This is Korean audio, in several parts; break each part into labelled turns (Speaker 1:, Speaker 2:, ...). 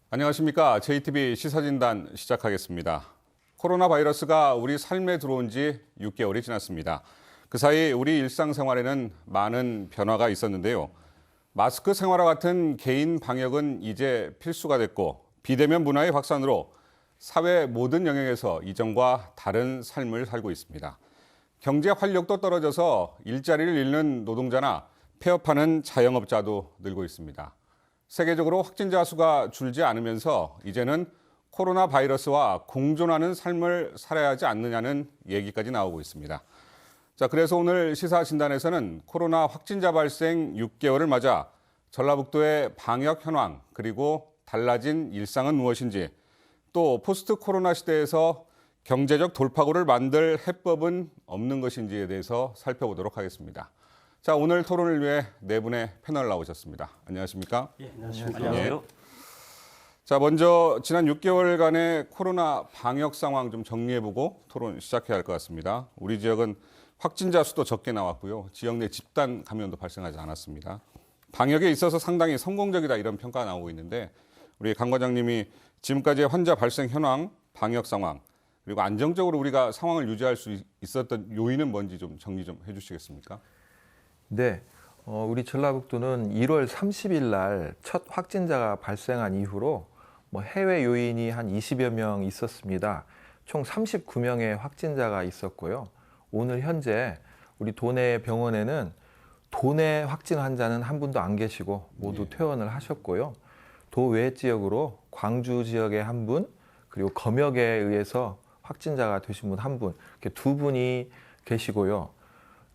Speaker 1: 안녕하십니까. JTBC 시사진단 시작하겠습니다. 코로나 바이러스가 우리 삶에 들어온 지 6개월이 지났습니다. 그 사이 우리 일상생활에는 많은 변화가 있었는데요. 마스크 생활화 같은 개인 방역은 이제 필수가 됐고 비대면 문화의 확산으로 사회 모든 영역에서 이전과 다른 삶을 살고 있습니다. 경제 활력도 떨어져서 일자리를 잃는 노동자나 폐업하는 자영업자도 늘고 있습니다. 세계적으로 확진자 수가 줄지 않으면서 이제는 코로나 바이러스와 공존하는 삶을 살아야 하지 않느냐는 얘기까지 나오고 있습니다. 자, 그래서 오늘 시사진단에서는 코로나 확진자 발생 6개월을 맞아 전라북도의 방역 현황 그리고 달라진 일상은 무엇인지 또 포스트 코로나 시대에서 경제적 돌파구를 만들 해법은 없는 것인지에 대해서 살펴보도록 하겠습니다. 자, 오늘 토론을 위해 네 분의 패널 나오셨습니다. 안녕하십니까?
Speaker 2: 예, 안녕하세요.
Speaker 1: 자, 먼저 지난 6개월간의 코로나 방역 상황 좀 정리해보고 토론 시작해야 할 것 같습니다. 우리 지역은 확진자 수도 적게 나왔고요. 지역 내 집단 감염도 발생하지 않았습니다. 방역에 있어서 상당히 성공적이다 이런 평가가 나오고 있는데 우리 강 과장님이 지금까지의 환자 발생 현황, 방역 상황 그리고 안정적으로 우리가 상황을 유지할 수 있었던 요인은 뭔지 좀 정리 좀 해주시겠습니까?
Speaker 3: 네, 우리 전라북도는 1월 30일 날 첫 확진자가 발생한 이후로 해외 요인이 한 20여 명 있었습니다. 총 39명의 확진자가 있었고요. 오늘 현재 우리 도내 병원에는 도내 확진 환자는 한 분도 안 계시고 모두 퇴원을 하셨고요. 도외 지역으로 광주 지역에 한 분, 그리고 검역에 의해서 확진자가 되신 분 한 분, 이렇게 두 분이 계시고요.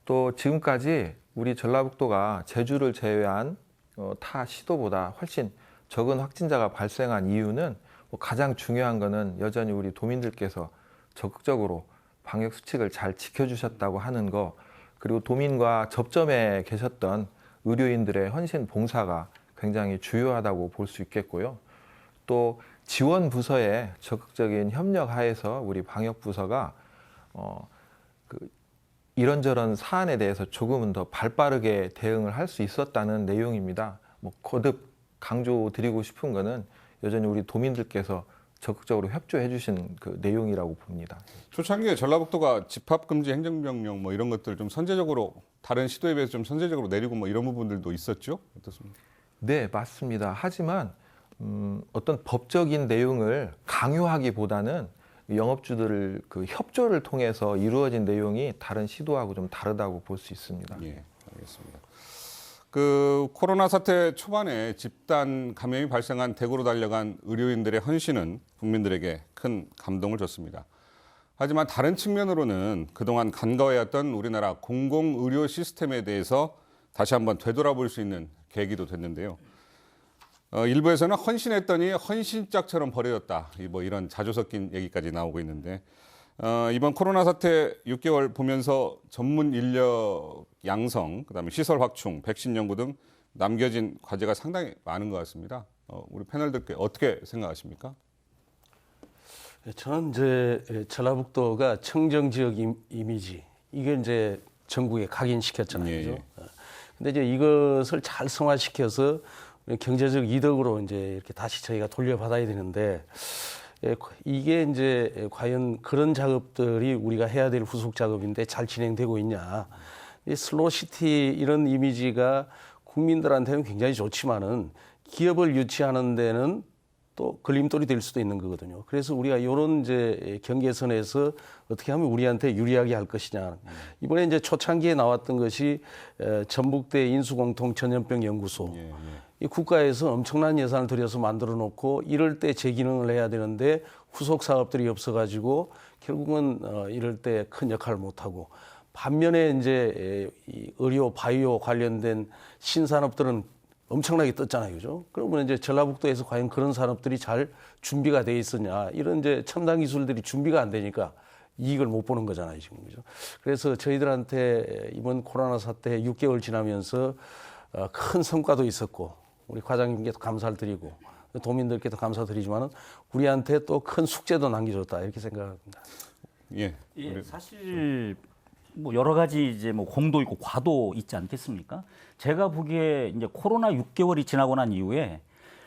Speaker 3: 또 지금까지 우리 전라북도가 제주를 제외한 타 시도보다 훨씬 적은 확진자가 발생한 이유는 가장 중요한 거는 여전히 우리 도민들께서 적극적으로 방역 수칙을 잘 지켜주셨다고 하는 거, 그리고 도민과 접점에 계셨던 의료인들의 헌신 봉사가 굉장히 주요하다고 볼 수 있겠고요. 또 지원 부서의 적극적인 협력 하에서 우리 방역 부서가 이런저런 사안에 대해서 조금은 더 발빠르게 대응을 할 수 있었다는 내용입니다. 거듭 강조드리고 싶은 거는 여전히 우리 도민들께서 적극적으로 협조해 주신 그 내용이라고 봅니다.
Speaker 1: 초창기에 전라북도가 집합금지 행정명령 이런 것들 좀 선제적으로 다른 시도에 비해서 좀 선제적으로 내리고 이런 부분들도 있었죠? 어떻습니까?
Speaker 3: 네, 맞습니다. 하지만 어떤 법적인 내용을 강요하기보다는 영업주들 그 협조를 통해서 이루어진 내용이 다른 시도하고 좀 다르다고 볼 수 있습니다.
Speaker 1: 예, 알겠습니다. 그 코로나 사태 초반에 집단 감염이 발생한 대구로 달려간 의료인들의 헌신은 국민들에게 큰 감동을 줬습니다. 하지만 다른 측면으로는 그동안 간과해왔던 우리나라 공공의료 시스템에 대해서 다시 한번 되돌아볼 수 있는 계기도 됐는데요. 일부에서는 헌신했더니 헌신짝처럼 버려졌다. 이런 자주 섞인 얘기까지 나오고 있는데 이번 코로나 사태 6개월 보면서 전문 인력 양성, 그다음에 시설 확충, 백신 연구 등 남겨진 과제가 상당히 많은 것 같습니다. 우리 패널들께 어떻게 생각하십니까?
Speaker 2: 저는 이제 전라북도가 청정 지역 이미지 이게 이제 전국에 각인시켰잖아요.
Speaker 1: 예,
Speaker 2: 그죠? 근데 이제 이것을 잘 승화시켜서 경제적 이득으로 이제 이렇게 다시 저희가 돌려받아야 되는데 이게 이제 과연 그런 작업들이 우리가 해야 될 후속 작업인데 잘 진행되고 있냐. 이 슬로시티 이런 이미지가 국민들한테는 굉장히 좋지만은 기업을 유치하는 데는 또 걸림돌이 될 수도 있는 거거든요. 그래서 우리가 이런 이제 경계선에서 어떻게 하면 우리한테 유리하게 할 것이냐. 이번에 이제 초창기에 나왔던 것이 전북대 인수공통 전염병 연구소. 이 국가에서 엄청난 예산을 들여서 만들어 놓고 이럴 때 재기능을 해야 되는데 후속 사업들이 없어가지고 결국은 이럴 때 큰 역할을 못 하고 반면에 이제 이 의료 바이오 관련된 신산업들은 엄청나게 떴잖아요, 그죠? 그러면 이제 전라북도에서 과연 그런 산업들이 잘 준비가 돼 있었냐? 이런 이제 첨단 기술들이 준비가 안 되니까 이익을 못 보는 거잖아요, 지금 그죠? 그래서 저희들한테 이번 코로나 사태 6개월 지나면서 큰 성과도 있었고 우리 과장님께도 감사를 드리고 도민들께도 감사드리지만은 우리한테 또 큰 숙제도 남겨줬다 이렇게 생각합니다.
Speaker 1: 예,
Speaker 4: 사실 여러 가지 이제 공도 있고 과도 있지 않겠습니까? 제가 보기에 이제 코로나 6개월이 지나고 난 이후에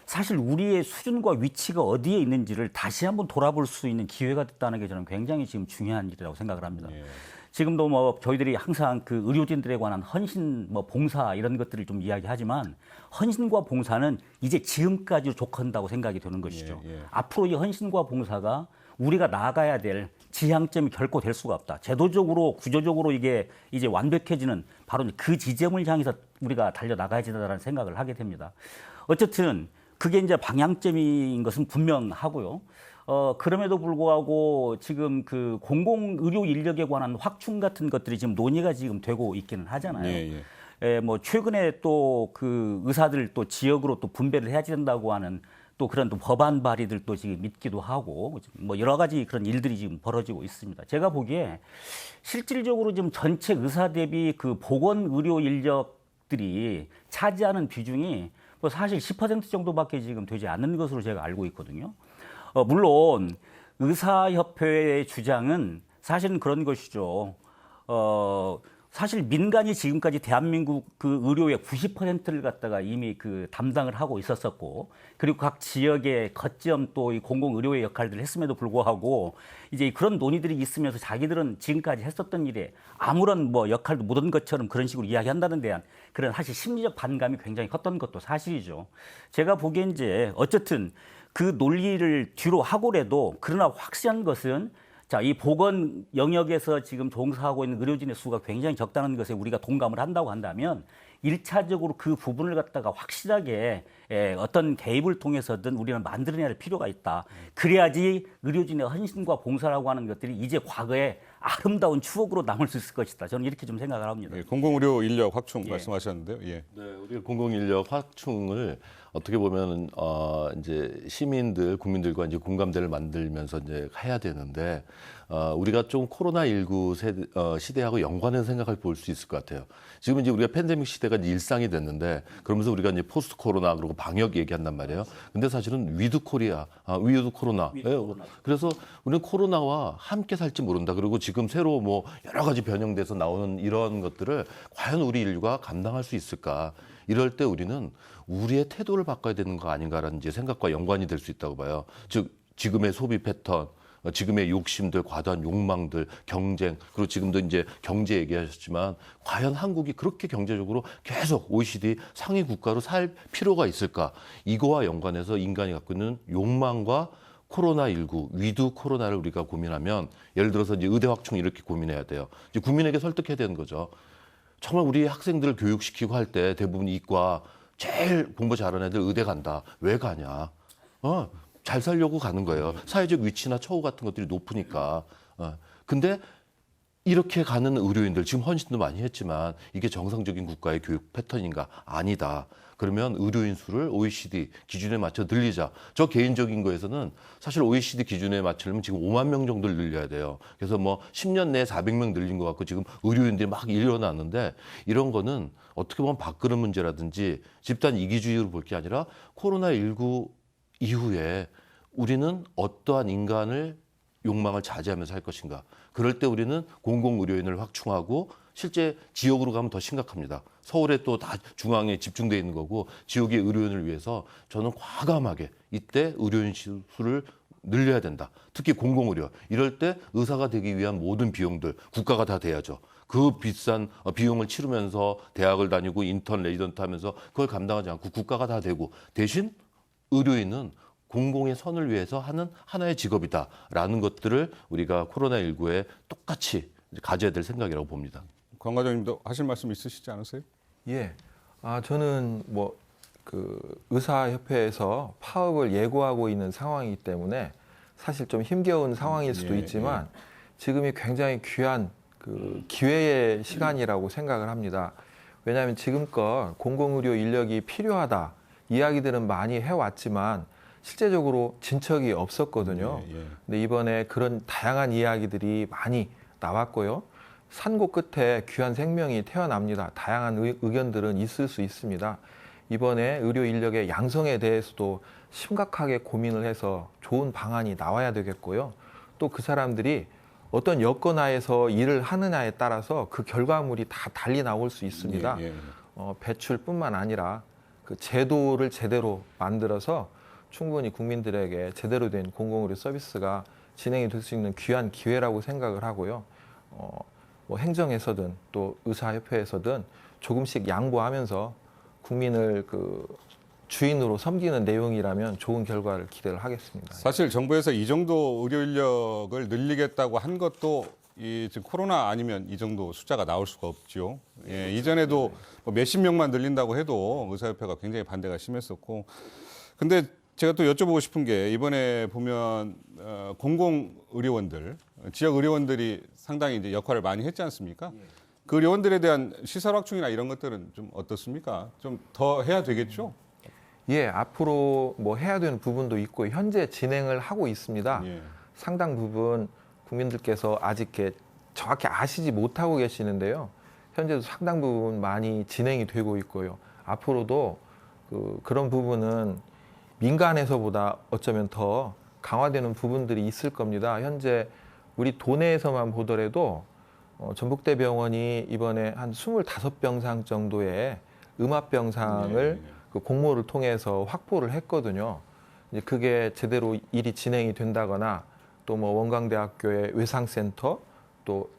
Speaker 4: 사실 우리의 수준과 위치가 어디에 있는지를 다시 한번 돌아볼 수 있는 기회가 됐다는 게 저는 굉장히 지금 중요한 일이라고 생각을 합니다.
Speaker 1: 예.
Speaker 4: 지금도 뭐 저희들이 항상 그 의료진들에 관한 헌신, 뭐 봉사 이런 것들을 좀 이야기하지만 헌신과 봉사는 이제 지금까지로 족한다고 생각이 드는 것이죠.
Speaker 1: 예.
Speaker 4: 앞으로 이 헌신과 봉사가 우리가 나아가야 될 지향점이 결코 될 수가 없다. 제도적으로, 구조적으로 이게 이제 완벽해지는 바로 그 지점을 향해서 우리가 달려 나가야 된다는 생각을 하게 됩니다. 어쨌든 그게 이제 방향점인 것은 분명하고요. 그럼에도 불구하고 지금 그 공공의료 인력에 관한 확충 같은 것들이 지금 논의가 지금 되고 있기는 하잖아요.
Speaker 1: 예.
Speaker 4: 뭐 최근에 또 그 의사들 또 지역으로 또 분배를 해야 된다고 하는 또 그런 또 법안 발의들도 지금 있기도 하고 뭐 여러 가지 그런 일들이 지금 벌어지고 있습니다. 제가 보기에 실질적으로 지금 전체 의사 대비 그 보건 의료 인력들이 차지하는 비중이 뭐 사실 10% 정도밖에 지금 되지 않는 것으로 제가 알고 있거든요. 물론 의사협회의 주장은 사실은 그런 것이죠. 사실 민간이 지금까지 대한민국 그 의료의 90%를 갖다가 이미 그 담당을 하고 있었었고, 그리고 각 지역의 거점 또 이 공공의료의 역할들을 했음에도 불구하고 이제 그런 논의들이 있으면서 자기들은 지금까지 했었던 일에 아무런 뭐 역할도 못한 것처럼 그런 식으로 이야기한다는 데한 그런 사실 심리적 반감이 굉장히 컸던 것도 사실이죠. 제가 보기엔 이제 어쨌든 그 논리를 뒤로 하고라도 그러나 확실한 것은 자, 이 보건 영역에서 지금 종사하고 있는 의료진의 수가 굉장히 적다는 것에 우리가 동감을 한다고 한다면 1차적으로 그 부분을 갖다가 확실하게 어떤 개입을 통해서든 우리는 만들어내야 할 필요가 있다. 그래야지 의료진의 헌신과 봉사라고 하는 것들이 이제 과거의 아름다운 추억으로 남을 수 있을 것이다. 저는 이렇게 좀 생각을 합니다.
Speaker 1: 예, 공공의료 인력 확충 말씀하셨는데요. 예.
Speaker 5: 네, 우리 공공인력 확충을 어떻게 보면 이제 시민들, 국민들과 이제 공감대를 만들면서 이제 해야 되는데 우리가 좀 코로나19 시대하고 연관해서 생각할 볼 수 있을 것 같아요. 지금 이제 우리가 팬데믹 시대가 이제 일상이 됐는데 그러면서 우리가 이제 포스트 코로나 그리고 방역 얘기한단 말이에요. 근데 사실은 위드 코리아, 위드 코로나. 그래서 우리는 코로나와 함께 살지 모른다. 그리고 지금 새로 뭐 여러 가지 변형돼서 나오는 이런 것들을 과연 우리 인류가 감당할 수 있을까? 이럴 때 우리는 우리의 태도를 바꿔야 되는 거 아닌가라는 이제 생각과 연관이 될 수 있다고 봐요. 즉 지금의 소비 패턴, 지금의 욕심들, 과도한 욕망들, 경쟁, 그리고 지금도 이제 경제 얘기하셨지만 과연 한국이 그렇게 경제적으로 계속 OECD 상위 국가로 살 필요가 있을까? 이거와 연관해서 인간이 갖고 있는 욕망과 코로나19, 위드 코로나를 우리가 고민하면 예를 들어서 이제 의대 확충 이렇게 고민해야 돼요. 이제 국민에게 설득해야 되는 거죠. 정말 우리 학생들을 교육시키고 할 때 대부분 이과 제일 공부 잘하는 애들 의대 간다. 왜 가냐? 잘 살려고 가는 거예요. 사회적 위치나 처우 같은 것들이 높으니까. 근데 이렇게 가는 의료인들, 지금 헌신도 많이 했지만 이게 정상적인 국가의 교육 패턴인가? 아니다. 그러면 의료인 수를 OECD 기준에 맞춰 늘리자. 저 개인적인 거에서는 사실 OECD 기준에 맞추려면 지금 5만 명 정도를 늘려야 돼요. 그래서 뭐 10년 내에 400명 늘린 것 같고 지금 의료인들이 막 일어났는데 이런 거는 어떻게 보면 밥그릇 문제라든지 집단 이기주의로 볼 게 아니라 코로나19 이후에 우리는 어떠한 인간을 욕망을 자제하면서 할 것인가. 그럴 때 우리는 공공의료인을 확충하고 실제 지역으로 가면 더 심각합니다. 서울에 또 다 중앙에 집중되어 있는 거고 지역의 의료인을 위해서 저는 과감하게 이때 의료인 수를 늘려야 된다. 특히 공공의료. 이럴 때 의사가 되기 위한 모든 비용들 국가가 다 대야죠. 그 비싼 비용을 치르면서 대학을 다니고 인턴, 레지던트 하면서 그걸 감당하지 않고 국가가 다 대고 대신 의료인은 공공의 선을 위해서 하는 하나의 직업이다라는 것들을 우리가 코로나19에 똑같이 가져야 될 생각이라고 봅니다.
Speaker 1: 권 과장님도 하실 말씀 있으시지 않으세요?
Speaker 3: 예. 저는 뭐 그 의사협회에서 파업을 예고하고 있는 상황이기 때문에 사실 좀 힘겨운 상황일 수도 있지만 지금이 굉장히 귀한 그 기회의 시간이라고 생각을 합니다. 왜냐하면 지금껏 공공의료 인력이 필요하다 이야기들은 많이 해왔지만 실제적으로 진척이 없었거든요. 근데 이번에 그런 다양한 이야기들이 많이 나왔고요. 산고 끝에 귀한 생명이 태어납니다. 다양한 의견들은 있을 수 있습니다. 이번에 의료 인력의 양성에 대해서도 심각하게 고민을 해서 좋은 방안이 나와야 되겠고요. 또 그 사람들이 어떤 여건 하에서 일을 하느냐에 따라서 그 결과물이 다 달리 나올 수 있습니다. 배출뿐만 아니라 그 제도를 제대로 만들어서 충분히 국민들에게 제대로 된 공공의료 서비스가 진행이 될 수 있는 귀한 기회라고 생각을 하고요. 뭐 행정에서든 또 의사협회에서든 조금씩 양보하면서 국민을 그 주인으로 섬기는 내용이라면 좋은 결과를 기대를 하겠습니다.
Speaker 1: 사실 정부에서 이 정도 의료 인력을 늘리겠다고 한 것도 이 지금 코로나 아니면 이 정도 숫자가 나올 수가 없죠. 예, 이전에도 뭐 몇십 명만 늘린다고 해도 의사협회가 굉장히 반대가 심했었고, 근데 제가 또 여쭤보고 싶은 게 이번에 보면 공공의료원들, 지역 의료원들이 상당히 이제 역할을 많이 했지 않습니까? 그 의료원들에 대한 시설 확충이나 이런 것들은 좀 어떻습니까? 좀 더 해야 되겠죠?
Speaker 3: 예, 앞으로 뭐 해야 되는 부분도 있고 현재 진행을 하고 있습니다.
Speaker 1: 예.
Speaker 3: 상당 부분 국민들께서 아직 이렇게 정확히 아시지 못하고 계시는데요. 현재도 상당 부분 많이 진행이 되고 있고요. 앞으로도 그런 부분은 민간에서보다 어쩌면 더 강화되는 부분들이 있을 겁니다. 현재 우리 도내에서만 보더라도 전북대병원이 이번에 한 25병상 정도의 음압병상을 그 공모를 통해서 확보를 했거든요. 이제 그게 제대로 일이 진행이 된다거나 또 뭐 원광대학교의 외상센터 또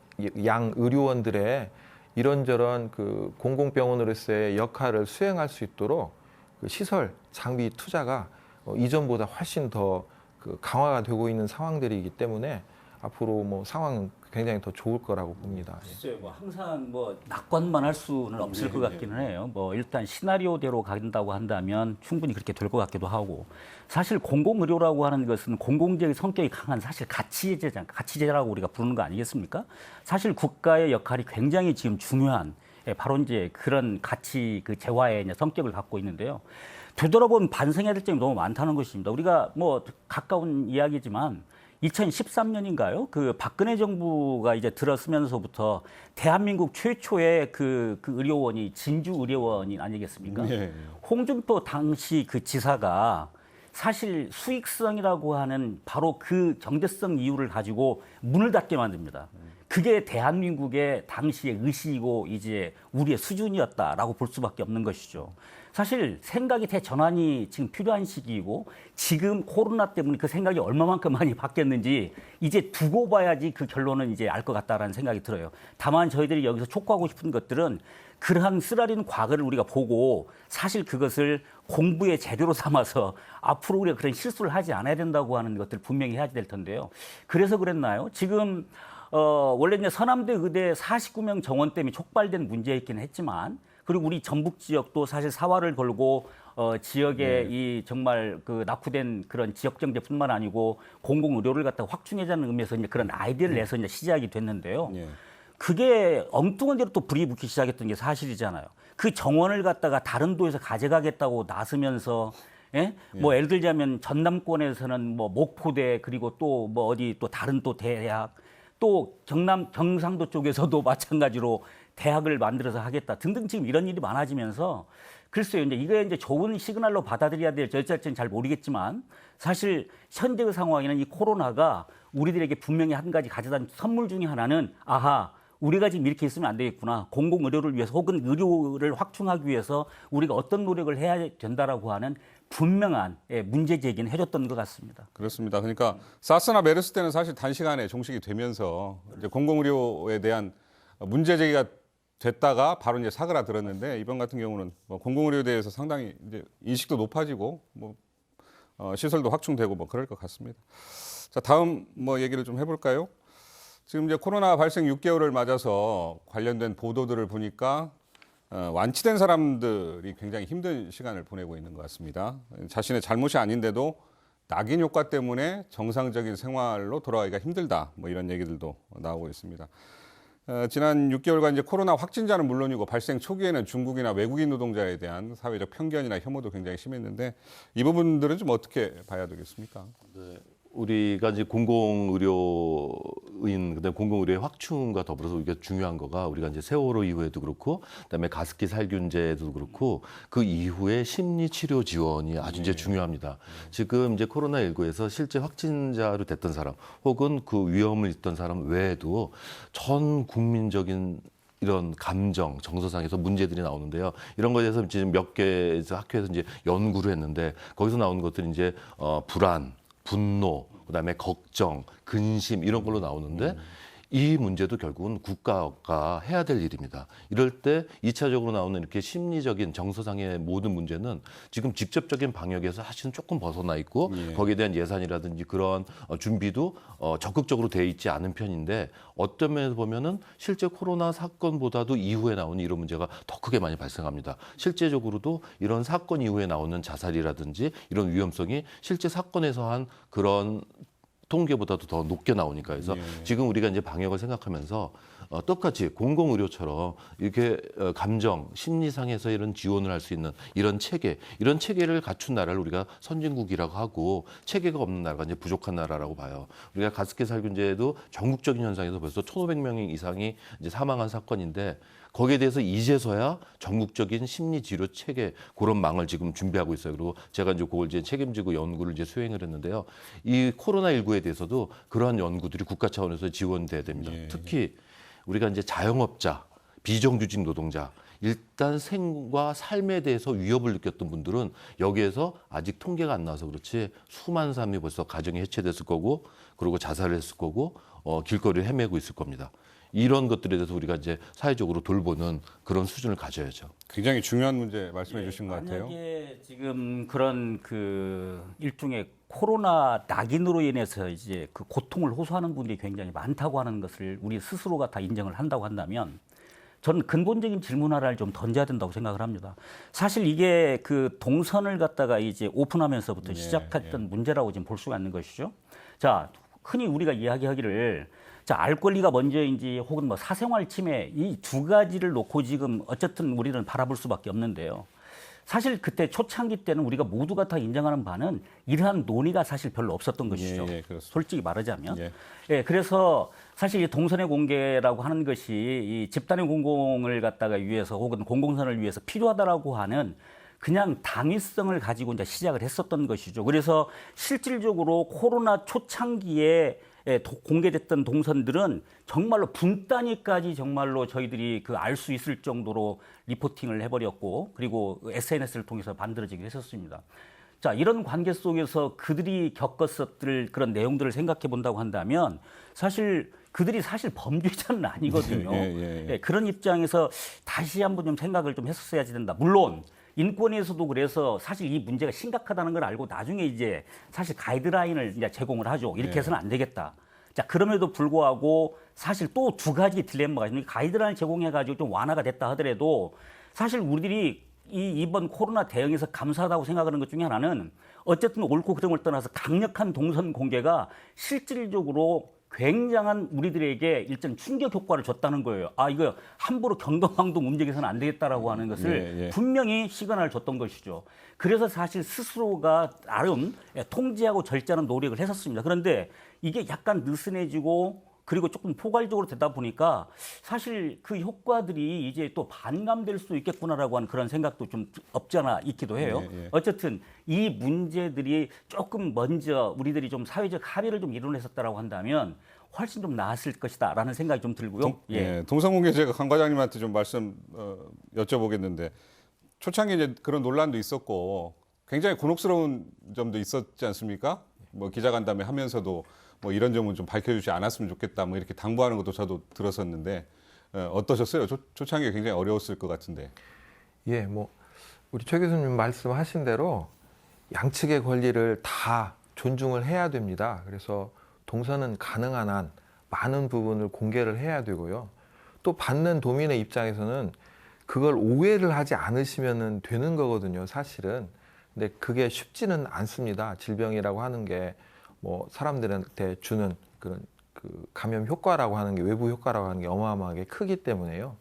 Speaker 3: 양 의료원들의 이런저런 그 공공병원으로서의 역할을 수행할 수 있도록 그 시설 장비 투자가 이전보다 훨씬 더 그 강화가 되고 있는 상황들이기 때문에 앞으로 뭐 상황은 굉장히 더 좋을 거라고 봅니다. 예.
Speaker 4: 글쎄요, 뭐 항상 뭐 낙관만 할 수는 없을 것 같기는 해요. 뭐 일단 시나리오대로 간다고 한다면 충분히 그렇게 될 것 같기도 하고, 사실 공공의료라고 하는 것은 공공적인 성격이 강한 사실 가치제라고 우리가 부르는 거 아니겠습니까? 사실 국가의 역할이 굉장히 지금 중요한 바로 이제 그런 가치 그 재화의 이제 성격을 갖고 있는데요. 되돌아보면 반성해야 될 점이 너무 많다는 것입니다. 우리가 뭐 가까운 이야기지만 2013년인가요? 그 박근혜 정부가 이제 들어서면서부터 대한민국 최초의 그 의료원이 진주 의료원이 아니겠습니까?
Speaker 1: 예.
Speaker 4: 홍준표 당시 그 지사가 사실 수익성이라고 하는 바로 그 경제성 이유를 가지고 문을 닫게 만듭니다. 그게 대한민국의 당시의 의식이고 이제 우리의 수준이었다라고 볼 수밖에 없는 것이죠. 사실 생각이 대전환이 지금 필요한 시기이고 지금 코로나 때문에 그 생각이 얼마만큼 많이 바뀌었는지 이제 두고 봐야지 그 결론은 이제 알 것 같다라는 생각이 들어요. 다만 저희들이 여기서 촉구하고 싶은 것들은 그러한 쓰라린 과거를 우리가 보고 사실 그것을 공부의 재료로 삼아서 앞으로 우리가 그런 실수를 하지 않아야 된다고 하는 것들 분명히 해야 될 텐데요. 그래서 그랬나요? 지금 원래 이제 서남대 의대 49명 정원 때문에 촉발된 문제였긴 했지만 그리고 우리 전북 지역도 사실 사활을 걸고 지역에 이 정말 그 낙후된 그런 지역 경제뿐만 아니고 공공 의료를 갖다가 확충하자는 의미에서 이제 그런 아이디어를 내서 이제 시작이 됐는데요.
Speaker 1: 예.
Speaker 4: 그게 엉뚱한 대로 또 불이 붙기 시작했던 게 사실이잖아요. 그 정원을 갖다가 다른 도에서 가져가겠다고 나서면서 뭐 예를 들자면 전남권에서는 뭐 목포대 그리고 또 뭐 어디 또 다른 또 대학 또 경상도 쪽에서도 마찬가지로 대학을 만들어서 하겠다 등등 지금 이런 일이 많아지면서 글쎄요, 이제 이게 이제 좋은 시그널로 받아들여야 될 절차일지는 잘 모르겠지만 사실 현재의 상황에는 이 코로나가 우리들에게 분명히 한 가지 가져다 준 선물 중에 하나는 아하, 우리가 지금 이렇게 있으면 안 되겠구나. 공공의료를 위해서 혹은 의료를 확충하기 위해서 우리가 어떤 노력을 해야 된다라고 하는 분명한 문제 제기는 해줬던 것 같습니다.
Speaker 1: 그렇습니다. 그러니까 사스나 메르스 때는 사실 단시간에 종식이 되면서 이제 공공의료에 대한 문제 제기가 됐다가 바로 이제 사그라들었는데 이번 같은 경우는 뭐 공공의료에 대해서 상당히 이제 인식도 높아지고 뭐 시설도 확충되고 뭐 그럴 것 같습니다. 자, 다음 뭐 얘기를 좀 해볼까요? 지금 이제 코로나 발생 6개월을 맞아서 관련된 보도들을 보니까 완치된 사람들이 굉장히 힘든 시간을 보내고 있는 것 같습니다. 자신의 잘못이 아닌데도 낙인 효과 때문에 정상적인 생활로 돌아가기가 힘들다. 뭐 이런 얘기들도 나오고 있습니다. 지난 6개월간 이제 코로나 확진자는 물론이고 발생 초기에는 중국이나 외국인 노동자에 대한 사회적 편견이나 혐오도 굉장히 심했는데 이 부분들은 좀 어떻게 봐야 되겠습니까?
Speaker 5: 네. 우리가 이제 공공의료인, 그다음에 공공의료의 확충과 더불어서 우리가 중요한 거가 우리가 이제 세월호 이후에도 그렇고, 그다음에 가습기 살균제도 그렇고, 그 이후에 심리 치료 지원이 아주 이제 중요합니다. 지금 이제 코로나19에서 실제 확진자로 됐던 사람, 혹은 그 위험을 있던 사람 외에도 전 국민적인 이런 감정, 정서상에서 문제들이 나오는데요. 이런 거에 대해서 지금 몇 개에서 학교에서 이제 연구를 했는데 거기서 나오는 것들이 이제 불안, 분노, 그다음에 걱정, 근심 이런 걸로 나오는데 이 문제도 결국은 국가가 해야 될 일입니다. 이럴 때 2차적으로 나오는 이렇게 심리적인 정서상의 모든 문제는 지금 직접적인 방역에서 사실은 조금 벗어나 있고 거기에 대한 예산이라든지 그런 준비도 적극적으로 돼 있지 않은 편인데 어떤 면에서 보면은 실제 코로나 사건보다도 이후에 나오는 이런 문제가 더 크게 많이 발생합니다. 실제적으로도 이런 사건 이후에 나오는 자살이라든지 이런 위험성이 실제 사건에서 한 그런 통계보다도 더 높게 나오니까 해서 지금 우리가 이제 방역을 생각하면서 똑같이 공공의료처럼 이렇게 감정, 심리상에서 이런 지원을 할 수 있는 이런 체계를 갖춘 나라를 우리가 선진국이라고 하고 체계가 없는 나라가 이제 부족한 나라라고 봐요. 우리가 가습기살균제도 전국적인 현상에서 벌써 1,500명 이상이 이제 사망한 사건인데 거기에 대해서 이제서야 전국적인 심리 치료 체계 그런 망을 지금 준비하고 있어요. 그리고 제가 이제 그걸 이제 책임지고 연구를 이제 수행을 했는데요. 이 코로나19에 대해서도 그러한 연구들이 국가 차원에서 지원돼야 됩니다. 특히 우리가 이제 자영업자, 비정규직 노동자, 일단 생과 삶에 대해서 위협을 느꼈던 분들은 여기에서 아직 통계가 안 나와서 그렇지 수많은 사람이 벌써 가정이 해체됐을 거고 그리고 자살을 했을 거고 길거리를 헤매고 있을 겁니다. 이런 것들에 대해서 우리가 이제 사회적으로 돌보는 그런 수준을 가져야죠.
Speaker 1: 굉장히 중요한 문제 말씀해 주신 것 같아요.
Speaker 4: 만약에 지금 그런 그 일종의 코로나 낙인으로 인해서 이제 그 고통을 호소하는 분들이 굉장히 많다고 하는 것을 우리 스스로가 다 인정을 한다고 한다면 저는 근본적인 질문 하나를 좀 던져야 된다고 생각을 합니다. 사실 이게 그 동선을 갖다가 이제 오픈하면서부터 시작했던 문제라고 지금 볼 수가 있는 것이죠. 자, 흔히 우리가 이야기하기를 자, 알 권리가 먼저인지 혹은 뭐 사생활 침해 이 두 가지를 놓고 지금 어쨌든 우리는 바라볼 수밖에 없는데요. 사실 그때 초창기 때는 우리가 모두가 다 인정하는 바는 이러한 논의가 사실 별로 없었던 것이죠.
Speaker 1: 그렇습니다.
Speaker 4: 솔직히 말하자면. 그래서 사실 이 동선의 공개라고 하는 것이 이 집단의 공공을 갖다가 위해서 혹은 공공선을 위해서 필요하다라고 하는 그냥 당위성을 가지고 이제 시작을 했었던 것이죠. 그래서 실질적으로 코로나 초창기에 공개됐던 동선들은 정말로 분 단위까지 정말로 저희들이 그 알 수 있을 정도로 리포팅을 해버렸고 그리고 SNS를 통해서 만들어지게 했었습니다. 자, 이런 관계 속에서 그들이 겪었었을 그런 내용들을 생각해 본다고 한다면 사실 그들이 사실 범죄자는 아니거든요. 그런 입장에서 다시 한번 좀 생각을 좀 했었어야지 된다. 물론 인권위에서도 그래서 사실 이 문제가 심각하다는 걸 알고 나중에 이제 사실 가이드라인을 이제 제공을 하죠. 이렇게 해서는 안 되겠다. 자, 그럼에도 불구하고 사실 또 두 가지 딜레마가 있습니다. 가이드라인을 제공해가지고 좀 완화가 됐다 하더라도 사실 우리들이 이번 코로나 대응에서 감사하다고 생각하는 것 중에 하나는 어쨌든 옳고 그름을 떠나서 강력한 동선 공개가 실질적으로 굉장한 우리들에게 일정 충격 효과를 줬다는 거예요. 아, 이거 함부로 경동왕동 움직여서는 안 되겠다라고 하는 것을 분명히 시그널을 줬던 것이죠. 그래서 사실 스스로가 나름 통제하고 절제하는 노력을 했었습니다. 그런데 이게 약간 느슨해지고 그리고 조금 포괄적으로 되다 보니까 사실 그 효과들이 이제 또 반감될 수 있겠구나라고 하는 그런 생각도 좀 없지 않아 있기도 해요. 어쨌든 이 문제들이 조금 먼저 우리들이 좀 사회적 합의를 좀 이뤄냈었다라고 한다면 훨씬 좀 나았을 것이다라는 생각이 좀 들고요.
Speaker 1: 동성공개 제가 강 과장님한테 좀 말씀 여쭤보겠는데 초창기 이제 그런 논란도 있었고 굉장히 곤혹스러운 점도 있었지 않습니까? 뭐 기자간담회 하면서도 뭐 이런 점은 좀 밝혀주지 않았으면 좋겠다 뭐 이렇게 당부하는 것도 저도 들었었는데 어떠셨어요? 초창기에 굉장히 어려웠을 것 같은데.
Speaker 3: 뭐 우리 최 교수님 말씀하신 대로 양측의 권리를 다 존중을 해야 됩니다. 그래서 동선은 가능한 한 많은 부분을 공개를 해야 되고요. 또 받는 도민의 입장에서는 그걸 오해를 하지 않으시면 되는 거거든요, 사실은. 근데 그게 쉽지는 않습니다. 질병이라고 하는 게 뭐 사람들한테 주는 그런 그 감염 효과라고 하는 게 외부 효과라고 하는 게 어마어마하게 크기 때문에요.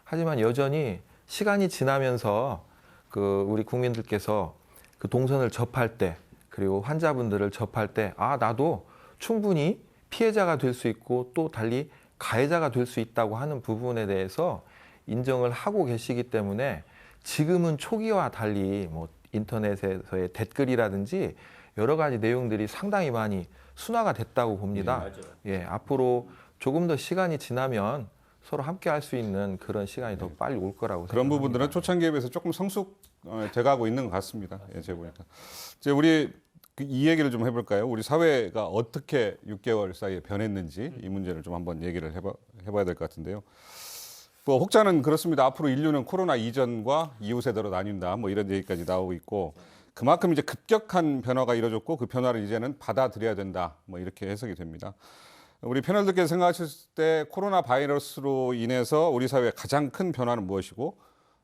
Speaker 3: 하지만 여전히 시간이 지나면서 그 우리 국민들께서 그 동선을 접할 때 그리고 환자분들을 접할 때 아, 나도 충분히 피해자가 될 수 있고 또 달리 가해자가 될 수 있다고 하는 부분에 대해서 인정을 하고 계시기 때문에 지금은 초기와 달리 뭐 인터넷에서의 댓글이라든지 여러 가지 내용들이 상당히 많이 순화가 됐다고 봅니다. 앞으로 조금 더 시간이 지나면 서로 함께 할 수 있는 그런 시간이 더 빨리 올 거라고
Speaker 1: 그런
Speaker 3: 생각합니다.
Speaker 1: 부분들은 초창기에 비해서 조금 성숙돼가고 있는 것 같습니다. 예, 제가 보니까. 이제 우리 이 얘기를 좀 해볼까요? 우리 사회가 어떻게 6개월 사이에 변했는지 이 문제를 좀 한번 얘기를 해봐야 될 것 같은데요. 뭐 혹자는 그렇습니다. 앞으로 인류는 코로나 이전과 이후 세대로 나뉜다. 뭐 이런 얘기까지 나오고 있고 그만큼 이제 급격한 변화가 이루어졌고 그 변화를 이제는 받아들여야 된다. 뭐 이렇게 해석이 됩니다. 우리 패널들께서 생각하셨을 때 코로나 바이러스로 인해서 우리 사회의 가장 큰 변화는 무엇이고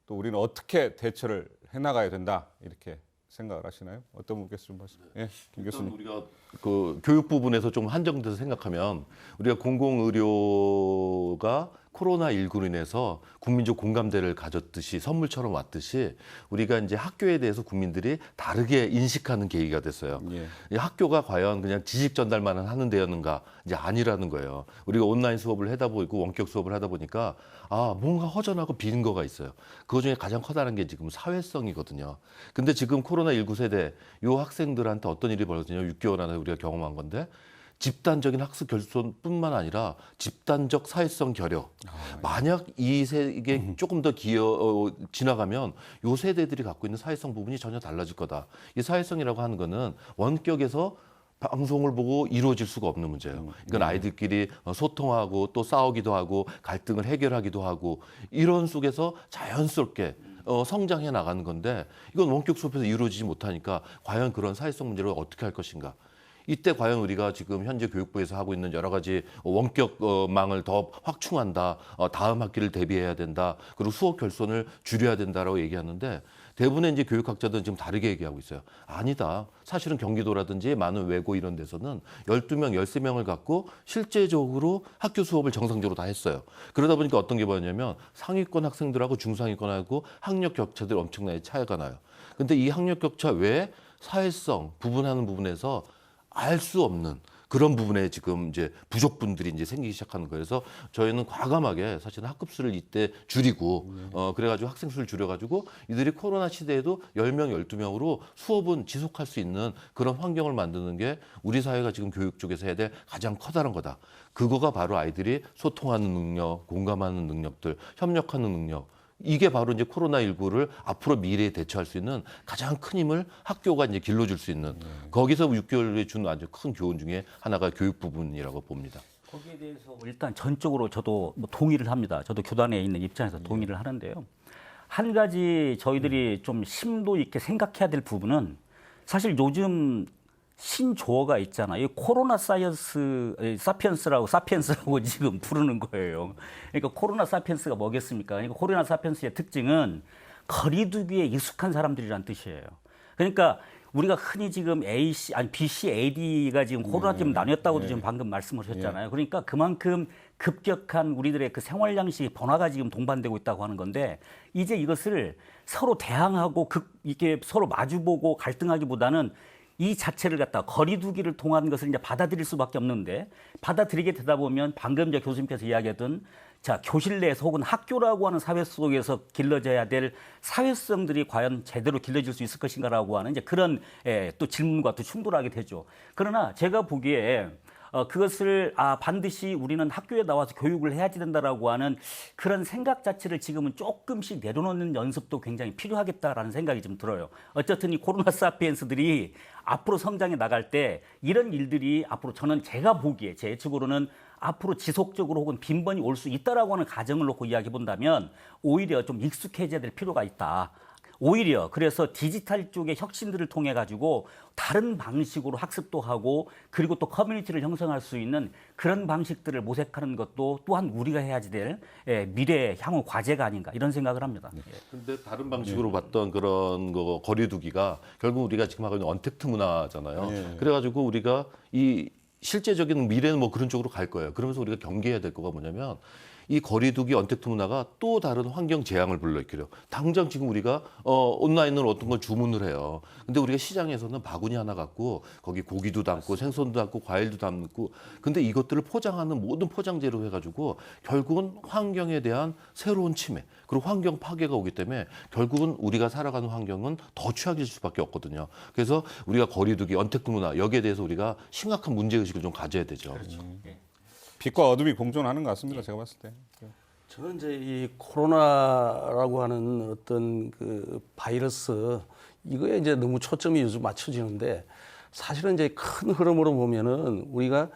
Speaker 1: 또 우리는 어떻게 대처를 해나가야 된다 이렇게 생각을 하시나요? 어떤 분께서 좀 말씀? 예, 김 교수님.
Speaker 5: 우리가 그 교육 부분에서 좀 한정돼서 생각하면 우리가 공공의료가 코로나19로 인해서 국민적 공감대를 가졌듯이 선물처럼 왔듯이 우리가 이제 학교에 대해서 국민들이 다르게 인식하는 계기가 됐어요.
Speaker 1: 예.
Speaker 5: 이 학교가 과연 그냥 지식 전달만 하는 데였는가 이제 아니라는 거예요. 우리가 온라인 수업을 하다 보고 원격 수업을 하다 보니까 뭔가 허전하고 빈 거가 있어요. 그 중에 가장 커다란 게 지금 사회성이거든요. 근데 지금 코로나19 세대 요 학생들한테 어떤 일이 벌어지냐 6개월 안에 우리가 경험한 건데 집단적인 학습 결손뿐만 아니라 집단적 사회성 결여. 만약 이 세계 조금 더 지나가면 요 세대들이 갖고 있는 사회성 부분이 전혀 달라질 거다. 이 사회성이라고 하는 거는 원격에서 방송을 보고 이루어질 수가 없는 문제예요. 이건 아이들끼리 소통하고 또 싸우기도 하고 갈등을 해결하기도 하고 이런 속에서 자연스럽게 성장해 나가는 건데 이건 원격 수업에서 이루어지지 못하니까 과연 그런 사회성 문제를 어떻게 할 것인가. 이때 과연 우리가 지금 현재 교육부에서 하고 있는 여러 가지 원격망을 더 확충한다. 다음 학기를 대비해야 된다. 그리고 수업 결손을 줄여야 된다라고 얘기하는데 대부분의 이제 교육학자들은 지금 다르게 얘기하고 있어요. 아니다. 사실은 경기도라든지 많은 외고 이런 데서는 12명, 13명을 갖고 실제적으로 학교 수업을 정상적으로 다 했어요. 그러다 보니까 어떤 게 보였냐면 상위권 학생들하고 중상위권하고 학력 격차들이 엄청나게 차이가 나요. 근데 이 학력 격차 외에 사회성 부분하는 부분에서 알 수 없는 그런 부분에 지금 이제 부족분들이 이제 생기기 시작하는 거예요. 그래서 저희는 과감하게 사실은 학급수를 이때 줄이고 그래가지고 학생 수를 줄여가지고 이들이 코로나 시대에도 10명, 12명으로 수업은 지속할 수 있는 그런 환경을 만드는 게 우리 사회가 지금 교육 쪽에서 해야 될 가장 커다란 거다. 그거가 바로 아이들이 소통하는 능력, 공감하는 능력들, 협력하는 능력. 이게 바로 이제 코로나19를 앞으로 미래에 대처할 수 있는 가장 큰 힘을 학교가 이제 길러줄 수 있는 거기서 6개월에 준 아주 큰 교훈 중에 하나가 교육 부분이라고 봅니다.
Speaker 4: 거기에 대해서 일단 전적으로 저도 뭐 동의를 합니다. 저도 교단에 있는 입장에서 동의를 하는데요. 한 가지 저희들이 좀 심도 있게 생각해야 될 부분은 사실 요즘 신조어가 있잖아요. 이 코로나 사피엔스라고 지금 부르는 거예요. 그러니까 코로나 사피엔스가 뭐겠습니까? 그러니까 코로나 사피엔스의 특징은 거리두기에 익숙한 사람들이란 뜻이에요. 그러니까 우리가 흔히 지금 BC, AD가 지금 코로나 지금 나뉘었다고도 지금 방금 말씀을 하셨잖아요. 그러니까 그만큼 급격한 우리들의 그 생활 양식의 변화가 지금 동반되고 있다고 하는 건데 이제 이것을 서로 대항하고 이게 서로 마주보고 갈등하기보다는 이 자체를 갖다 거리두기를 통한 것을 이제 받아들일 수밖에 없는데 받아들이게 되다 보면 방금 저 교수님께서 이야기하던 교실 내에서 혹은 학교라고 하는 사회 속에서 길러져야 될 사회성들이 과연 제대로 길러질 수 있을 것인가라고 하는 이제 그런 또 질문과 또 충돌하게 되죠. 그러나 제가 보기에 그것을 반드시 우리는 학교에 나와서 교육을 해야지 된다라고 하는 그런 생각 자체를 지금은 조금씩 내려놓는 연습도 굉장히 필요하겠다라는 생각이 좀 들어요. 어쨌든 이 코로나 사피엔스들이 앞으로 성장해 나갈 때 이런 일들이 앞으로 저는 제가 보기에 제 예측으로는 앞으로 지속적으로 혹은 빈번히 올 수 있다라고 하는 가정을 놓고 이야기해 본다면 오히려 좀 익숙해져야 될 필요가 있다. 오히려 그래서 디지털 쪽의 혁신들을 통해 가지고 다른 방식으로 학습도 하고 그리고 또 커뮤니티를 형성할 수 있는 그런 방식들을 모색하는 것도 또한 우리가 해야지 될 미래 향후 과제가 아닌가 이런 생각을 합니다.
Speaker 5: 근데 다른 방식으로 봤던 그런 거 거리두기가 결국 우리가 지금 하고 있는 언택트 문화잖아요. 그래가지고 우리가 이 실제적인 미래는 뭐 그런 쪽으로 갈 거예요. 그러면서 우리가 경계해야 될 거가 뭐냐면 이 거리두기 언택트 문화가 또 다른 환경 재앙을 불러일으켜요. 당장 지금 우리가 온라인으로 어떤 걸 주문을 해요. 근데 우리가 시장에서는 바구니 하나 갖고 거기 고기도 담고 생선도 담고 과일도 담고 근데 이것들을 포장하는 모든 포장재로 해가지고 결국은 환경에 대한 새로운 침해 그리고 환경 파괴가 오기 때문에 결국은 우리가 살아가는 환경은 더 취약해질 수밖에 없거든요. 그래서 우리가 거리두기 언택트 문화 여기에 대해서 우리가 심각한 문제의식을 좀 가져야 되죠.
Speaker 1: 빛과 어둠이 공존하는 것 같습니다. 제가 봤을 때.
Speaker 2: 저는 이제 이 코로나라고 하는 어떤 그 바이러스 이거에 이제 너무 초점이 요즘 맞춰지는데 사실은 이제 큰 흐름으로 보면은 우리가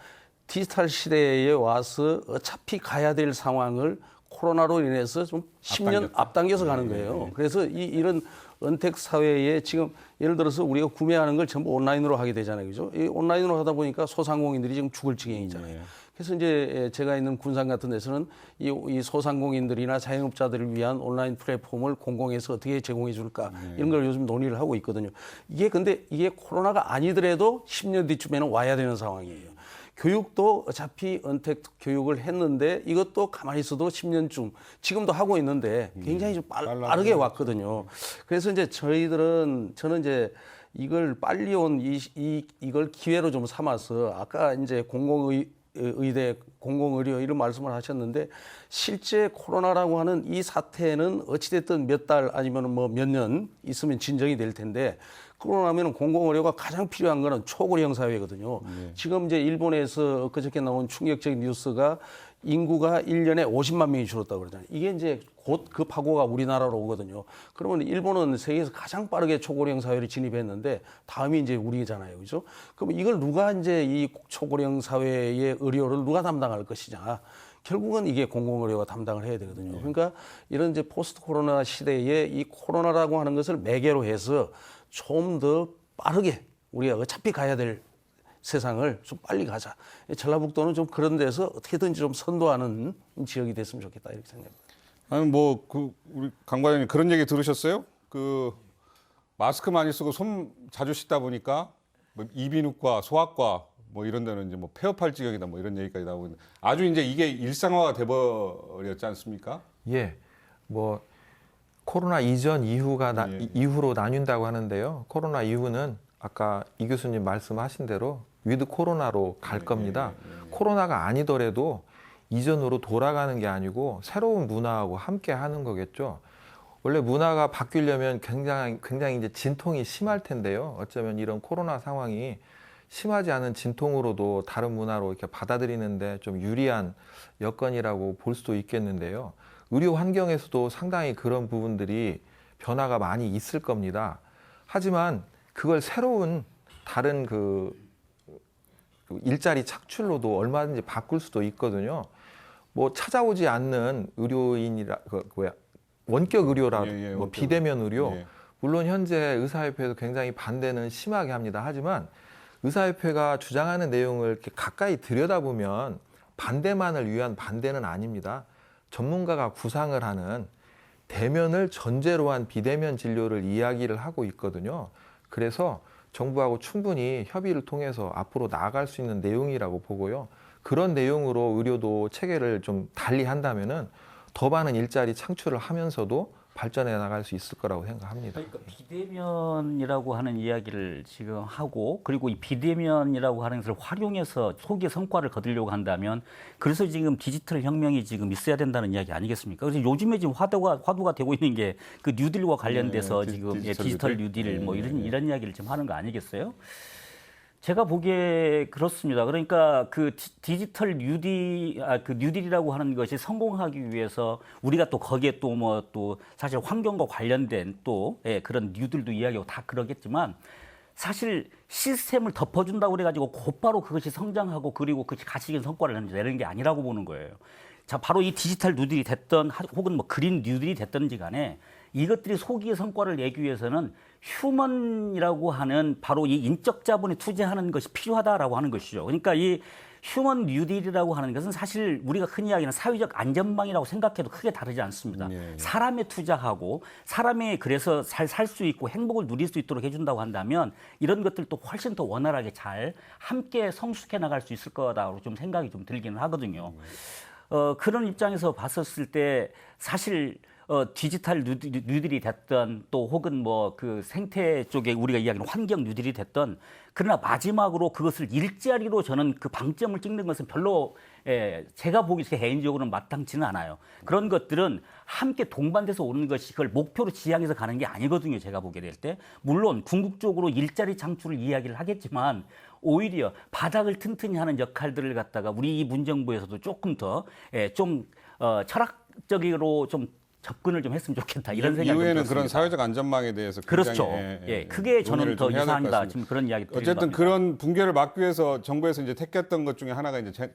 Speaker 2: 디지털 시대에 와서 어차피 가야 될 상황을 코로나로 인해서 좀 10년 앞당겨서 가는 거예요. 그래서 이런 은택 사회에 지금 예를 들어서 우리가 구매하는 걸 전부 온라인으로 하게 되잖아요. 그죠? 이 온라인으로 하다 보니까 소상공인들이 지금 죽을 지경이잖아요. 그래서 이제 제가 있는 군산 같은 데서는 이 소상공인들이나 자영업자들을 위한 온라인 플랫폼을 공공에서 어떻게 제공해 줄까 이런 걸 요즘 논의를 하고 있거든요. 근데 이게 코로나가 아니더라도 10년 뒤쯤에는 와야 되는 상황이에요. 교육도 어차피 은택 교육을 했는데 이것도 가만히 있어도 10년쯤 지금도 하고 있는데 굉장히 좀 빠르게 왔거든요. 그래서 이제 저는 이제 이걸 빨리 온 이걸 기회로 좀 삼아서 아까 이제 의대 공공의료 이런 말씀을 하셨는데 실제 코로나라고 하는 이 사태는 어찌됐든 몇 달 아니면 뭐 몇 년 있으면 진정이 될 텐데 그러고 나면 공공의료가 가장 필요한 거는 초고령 사회거든요. 지금 이제 일본에서 그저께 나온 충격적인 뉴스가 인구가 1년에 50만 명이 줄었다고 그러잖아요. 이게 이제 곧 그 파고가 우리나라로 오거든요. 그러면 일본은 세계에서 가장 빠르게 초고령 사회를 진입했는데 다음이 이제 우리잖아요. 그죠? 그럼 이걸 누가 이제 이 초고령 사회의 의료를 누가 담당할 것이냐. 결국은 이게 공공의료가 담당을 해야 되거든요. 그러니까 이런 이제 포스트 코로나 시대에 이 코로나라고 하는 것을 매개로 해서 좀 더 빠르게 우리가 어차피 가야 될 세상을 좀 빨리 가자. 전라북도는 좀 그런 데서 어떻게든지 좀 선도하는 지역이 됐으면 좋겠다 이렇게 생각합니다.
Speaker 1: 아니 우리 강 과장님 그런 얘기 들으셨어요? 그 마스크 많이 쓰고 손 자주 씻다 보니까 뭐 이비인후과, 소아과 뭐 이런 데는 이제 뭐 폐업할 지경이다 뭐 이런 얘기까지 나오고 있는데 아주 이제 이게 일상화가 돼버렸지 않습니까?
Speaker 3: 예, 뭐 코로나 이전 이후로 나뉜다고 하는데요. 코로나 이후는 아까 이 교수님 말씀하신 대로 위드 코로나로 갈 겁니다. 코로나가 아니더라도 이전으로 돌아가는 게 아니고 새로운 문화하고 함께 하는 거겠죠. 원래 문화가 바뀌려면 굉장히 이제 진통이 심할 텐데요. 어쩌면 이런 코로나 상황이 심하지 않은 진통으로도 다른 문화로 이렇게 받아들이는데 좀 유리한 여건이라고 볼 수도 있겠는데요. 의료 환경에서도 상당히 그런 부분들이 변화가 많이 있을 겁니다. 하지만 그걸 새로운 다른 그 일자리 착출로도 얼마든지 바꿀 수도 있거든요. 뭐 찾아오지 않는 의료인이라 원격 의료라 뭐 비대면 의료 물론 현재 의사협회에서 굉장히 반대는 심하게 합니다. 하지만 의사협회가 주장하는 내용을 이렇게 가까이 들여다보면 반대만을 위한 반대는 아닙니다. 전문가가 구상을 하는 대면을 전제로 한 비대면 진료를 이야기를 하고 있거든요. 그래서 정부하고 충분히 협의를 통해서 앞으로 나아갈 수 있는 내용이라고 보고요. 그런 내용으로 의료도 체계를 좀 달리 한다면은 더 많은 일자리 창출을 하면서도 발전해 나갈 수 있을 거라고 생각합니다.
Speaker 4: 그러니까 비대면이라고 하는 이야기를 지금 하고 그리고 이 비대면이라고 하는 것을 활용해서 소기의 성과를 거두려고 한다면 그래서 지금 디지털 혁명이 지금 있어야 된다는 이야기 아니겠습니까? 그래서 요즘에 지금 화두가 되고 있는 게 그 뉴딜과 관련돼서 지금 디지털 뉴딜 뭐 이런 이야기를 지금 하는 거 아니겠어요? 제가 보기에 그렇습니다. 그러니까 그 디지털 뉴딜이라고 하는 것이 성공하기 위해서 우리가 또 거기에 또 뭐 또 사실 환경과 관련된 또 그런 뉴딜도 이야기하고 다 그러겠지만 사실 시스템을 덮어준다고 그래가지고 곧바로 그것이 성장하고 그리고 그것이 가시적인 성과를 내는 게 아니라고 보는 거예요. 자, 바로 이 디지털 뉴딜이 됐던 혹은 뭐 그린 뉴딜이 됐든지 간에 이것들이 소기의 성과를 내기 위해서는 휴먼이라고 하는 바로 이 인적 자본이 투자하는 것이 필요하다라고 하는 것이죠. 그러니까 이 휴먼 뉴딜이라고 하는 것은 사실 우리가 흔히 이야기하는 사회적 안전망이라고 생각해도 크게 다르지 않습니다. 사람에 투자하고 사람이 그래서 살 수 있고 행복을 누릴 수 있도록 해준다고 한다면 이런 것들도 훨씬 더 원활하게 잘 함께 성숙해 나갈 수 있을 거다라고 좀 생각이 좀 들기는 하거든요. 그런 입장에서 봤었을 때 사실 디지털 뉴딜이 됐던 또 혹은 뭐 그 생태 쪽에 우리가 이야기하는 환경 뉴딜이 됐던 그러나 마지막으로 그것을 일자리로 저는 그 방점을 찍는 것은 별로 제가 보기 개인적으로는 마땅치는 않아요. 그런 것들은 함께 동반돼서 오는 것이 그걸 목표로 지향해서 가는 게 아니거든요. 제가 보게 될 때. 물론 궁극적으로 일자리 창출을 이야기를 하겠지만 오히려 바닥을 튼튼히 하는 역할들을 갖다가 우리 이 문정부에서도 조금 더 좀 적극적으로 좀 접근을 좀 했으면 좋겠다 이런 생각이
Speaker 1: 이후에는
Speaker 4: 좀
Speaker 1: 그런
Speaker 4: 들었습니다.
Speaker 1: 사회적 안전망에 대해서 굉장히
Speaker 4: 그렇죠. 예, 크게 저는
Speaker 1: 논의를
Speaker 4: 더
Speaker 1: 좀 해야 될것
Speaker 4: 이상하다
Speaker 1: 같습니다.
Speaker 4: 지금 그런 이야기 드리는
Speaker 1: 어쨌든
Speaker 4: 겁니다.
Speaker 1: 그런 붕괴를 막기 위해서 정부에서 이제 택했던 것 중에 하나가 이제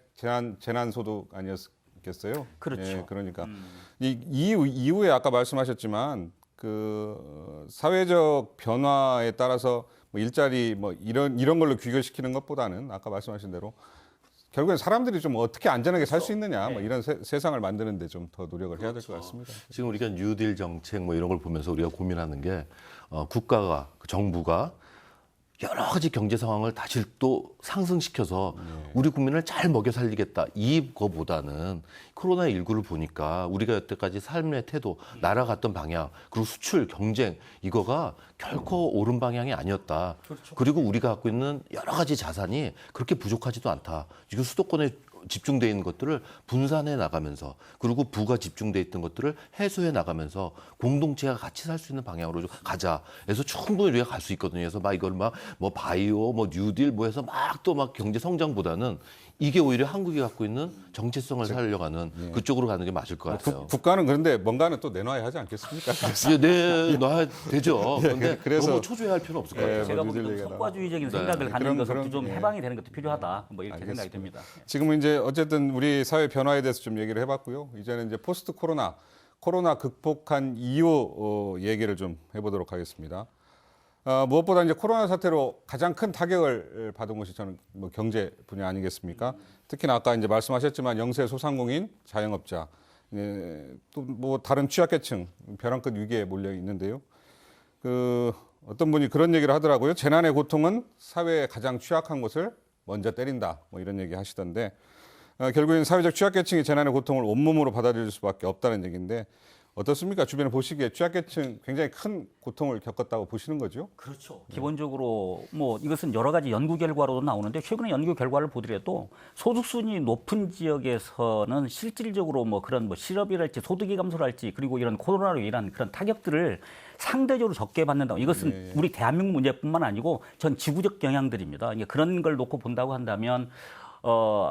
Speaker 1: 재난 소득 아니었겠어요?
Speaker 4: 그렇죠.
Speaker 1: 예, 그러니까 이후에 아까 말씀하셨지만 그 사회적 변화에 따라서 뭐 일자리 뭐 이런 걸로 귀결시키는 것보다는 아까 말씀하신 대로 결국엔 사람들이 좀 어떻게 안전하게 살 수 있느냐 뭐 이런 세상을 만드는데 좀 더 노력을 해야 될 것 같습니다.
Speaker 5: 지금 우리가 뉴딜 정책 뭐 이런 걸 보면서 우리가 고민하는 게 국가가 정부가 여러 가지 경제 상황을 다시 또 상승시켜서 우리 국민을 잘 먹여 살리겠다 이거보다는 코로나19를 보니까 우리가 여태까지 삶의 태도, 날아갔던 방향, 그리고 수출, 경쟁 이거가 결코 옳은 방향이 아니었다. 그리고 우리가 갖고 있는 여러 가지 자산이 그렇게 부족하지도 않다. 지금 수도권에 집중돼 있는 것들을 분산해 나가면서 그리고 부가 집중돼 있던 것들을 해소해 나가면서 공동체가 같이 살 수 있는 방향으로 좀 가자. 그래서 충분히 우리가 갈 수 있거든요. 그래서 막 이걸 막 뭐 바이오, 뭐 뉴딜 뭐 해서 막 또 막 경제 성장보다는 이게 오히려 한국이 갖고 있는 정체성을 살려가는 그쪽으로 가는 게 맞을 것 같아요.
Speaker 1: 국가는 그런데 뭔가는 또 내놔야 하지 않겠습니까? 그래서
Speaker 5: 이제 놔야 되죠. 그런데
Speaker 1: 그래서-
Speaker 5: 너무 초조해할 필요는 없을 것 같아요.
Speaker 4: 제가
Speaker 1: 뭐
Speaker 4: 보기에는
Speaker 1: 뉴딜 얘기가
Speaker 4: 성과주의적인
Speaker 5: 네.
Speaker 4: 생각을 갖는
Speaker 1: 그런-
Speaker 4: 것은 좀
Speaker 1: 예.
Speaker 4: 해방이 되는 것도 필요하다. 뭐 이렇게 생각이
Speaker 1: 알겠습니다.
Speaker 4: 듭니다.
Speaker 1: 지금은 이제 어쨌든 우리 사회 변화에 대해서 좀 얘기를 해봤고요. 이제는 이제 포스트 코로나 극복한 이후 얘기를 좀 해보도록 하겠습니다. 무엇보다 이제 코로나 사태로 가장 큰 타격을 받은 것이 저는 뭐 경제 분야 아니겠습니까? 특히나 아까 이제 말씀하셨지만 영세 소상공인, 자영업자, 또 뭐 다른 취약계층 벼랑 끝 위기에 몰려 있는데요. 그 어떤 분이 그런 얘기를 하더라고요. 재난의 고통은 사회의 가장 취약한 곳을 먼저 때린다. 뭐 이런 얘기 하시던데 결국엔 사회적 취약계층이 재난의 고통을 온몸으로 받아들일 수밖에 없다는 얘기인데 어떻습니까? 주변에 보시기에 취약계층 굉장히 큰 고통을 겪었다고 보시는 거죠?
Speaker 4: 그렇죠. 기본적으로 뭐 이것은 여러 가지 연구 결과로도 나오는데 최근에 연구 결과를 보더라도 소득 수준이 높은 지역에서는 실질적으로 뭐 그런 뭐 실업이랄지 소득이 감소랄지 그리고 이런 코로나로 인한 그런 타격들을 상대적으로 적게 받는다. 이것은 우리 대한민국 문제뿐만 아니고 전 지구적 영향들입니다. 이게 그런 걸 놓고 본다고 한다면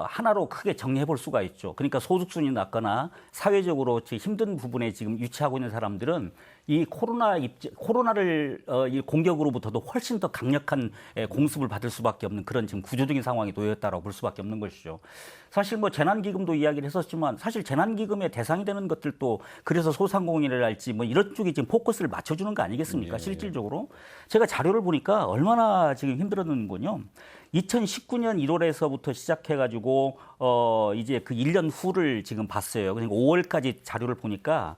Speaker 4: 하나로 크게 정리해 볼 수가 있죠. 그러니까 소득 수준이 낮거나 사회적으로 힘든 부분에 지금 위치하고 있는 사람들은 이 코로나를 이 공격으로부터도 훨씬 더 강력한 공습을 받을 수밖에 없는 그런 지금 구조적인 상황이 놓였다라고 볼 수밖에 없는 것이죠. 사실 뭐 재난기금도 이야기를 했었지만 사실 재난기금의 대상이 되는 것들도 그래서 소상공인이랄지 뭐 이런 쪽에 지금 포커스를 맞춰주는 거 아니겠습니까? 실질적으로 제가 자료를 보니까 얼마나 지금 힘들었는군요. 2019년 1월에서부터 시작해가지고 이제 그 1년 후를 지금 봤어요. 그러니까 5월까지 자료를 보니까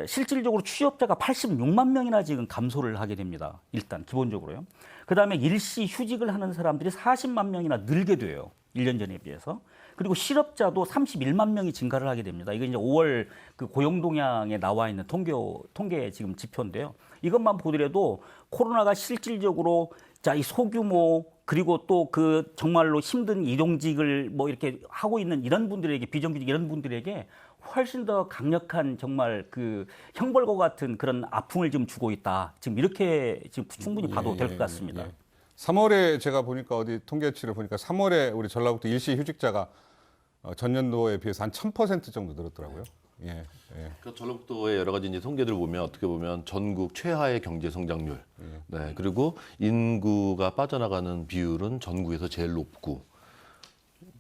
Speaker 4: 실질적으로 취업자가 86만 명이나 지금 감소를 하게 됩니다. 일단 기본적으로요. 그다음에 일시 휴직을 하는 사람들이 40만 명이나 늘게 돼요. 1년 전에 비해서. 그리고 실업자도 31만 명이 증가를 하게 됩니다. 이게 이제 5월 그 고용 동향에 나와 있는 통계 지금 지표인데요. 이것만 보더라도 코로나가 실질적으로 자, 이 소규모 그리고 또 그 정말로 힘든 일용직을 뭐 이렇게 하고 있는 이런 분들에게 비정규직 이런 분들에게 훨씬 더 강력한 정말 그 형벌과 같은 그런 아픔을 좀 주고 있다. 지금 이렇게 지금 충분히 봐도 될 것 같습니다.
Speaker 1: 3월에 제가 보니까 어디 통계치를 보니까 3월에 우리 전라북도 일시 휴직자가 전년도에 비해서 한 1000% 정도 늘었더라고요. 예.
Speaker 5: 그 전라북도의 여러 가지 이제 통계들을 보면 어떻게 보면 전국 최하의 경제 성장률, 네 그리고 인구가 빠져나가는 비율은 전국에서 제일 높고,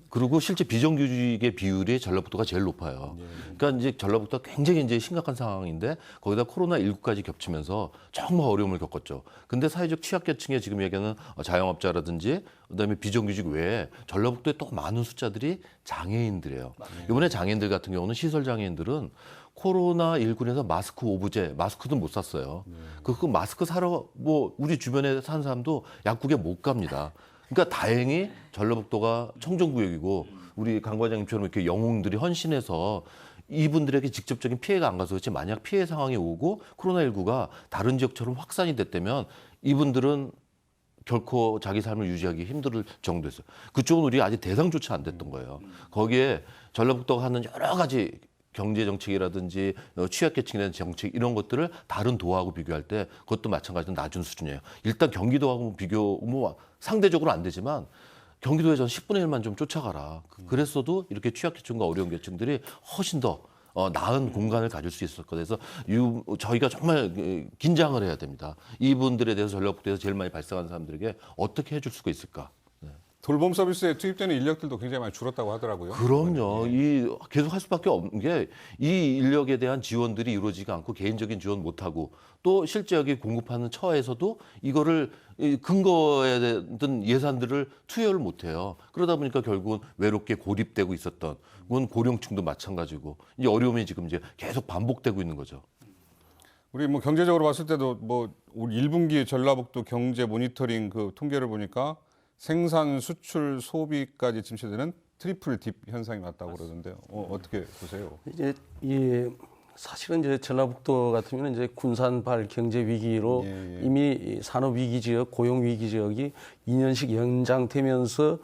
Speaker 5: 그리고 실제 비정규직의 비율이 전라북도가 제일 높아요. 그러니까 이제 전라북도가 굉장히 이제 심각한 상황인데 거기다 코로나19까지 겹치면서 정말 어려움을 겪었죠. 근데 사회적 취약계층에 지금 얘기하는 자영업자라든지 그다음에 비정규직 외에 전라북도에 또 많은 숫자들이 장애인들이에요. 이번에 장애인들 같은 경우는 시설 장애인들은 코로나19에서 마스크 오브제, 마스크도 못 샀어요. 그 마스크 사러 뭐 우리 주변에 사는 사람도 약국에 못 갑니다. 그러니까 다행히 전라북도가 청정구역이고 우리 강 과장님처럼 이렇게 영웅들이 헌신해서 이분들에게 직접적인 피해가 안 가서 그렇지, 만약 피해 상황이 오고 코로나19가 다른 지역처럼 확산이 됐다면 이분들은 결코 자기 삶을 유지하기 힘들 정도였어요. 그쪽은 우리 아직 대상조차 안 됐던 거예요. 거기에 전라북도가 하는 여러 가지 경제 정책이라든지 취약계층이라든지 정책 이런 것들을 다른 도하고 비교할 때 그것도 마찬가지로 낮은 수준이에요. 일단 경기도하고 비교 뭐 상대적으로 안 되지만 경기도에 전 10분의 1만 좀 쫓아가라. 그랬어도 이렇게 취약계층과 어려운 계층들이 훨씬 더 나은 공간을 가질 수 있었거든요. 그래서 저희가 정말 긴장을 해야 됩니다. 이분들에 대해서 전라북도에서 제일 많이 발생하는 사람들에게 어떻게 해줄 수가 있을까?
Speaker 1: 돌봄 서비스에 투입되는 인력들도 굉장히 많이 줄었다고 하더라고요.
Speaker 5: 그럼요. 계속 할 수밖에 없는 게 이 인력에 대한 지원들이 이루어지지 않고 개인적인 지원 못하고 또 실제 여기 공급하는 처에서도 이거를 근거에 대한 예산들을 투여를 못해요. 그러다 보니까 결국은 외롭게 고립되고 있었던 그건 고령층도 마찬가지고 이제 어려움이 지금 이제 계속 반복되고 있는 거죠.
Speaker 1: 우리 뭐 경제적으로 봤을 때도 뭐 우리 1분기 전라북도 경제 모니터링 그 통계를 보니까 생산, 수출, 소비까지 침체되는 트리플 딥 현상이 났다고 그러던데요. 어떻게 보세요?
Speaker 2: 이제 이 사실은 이제 전라북도 같으면 이제 군산발 경제 위기로 이미 산업 위기 지역, 고용 위기 지역이 2년씩 연장되면서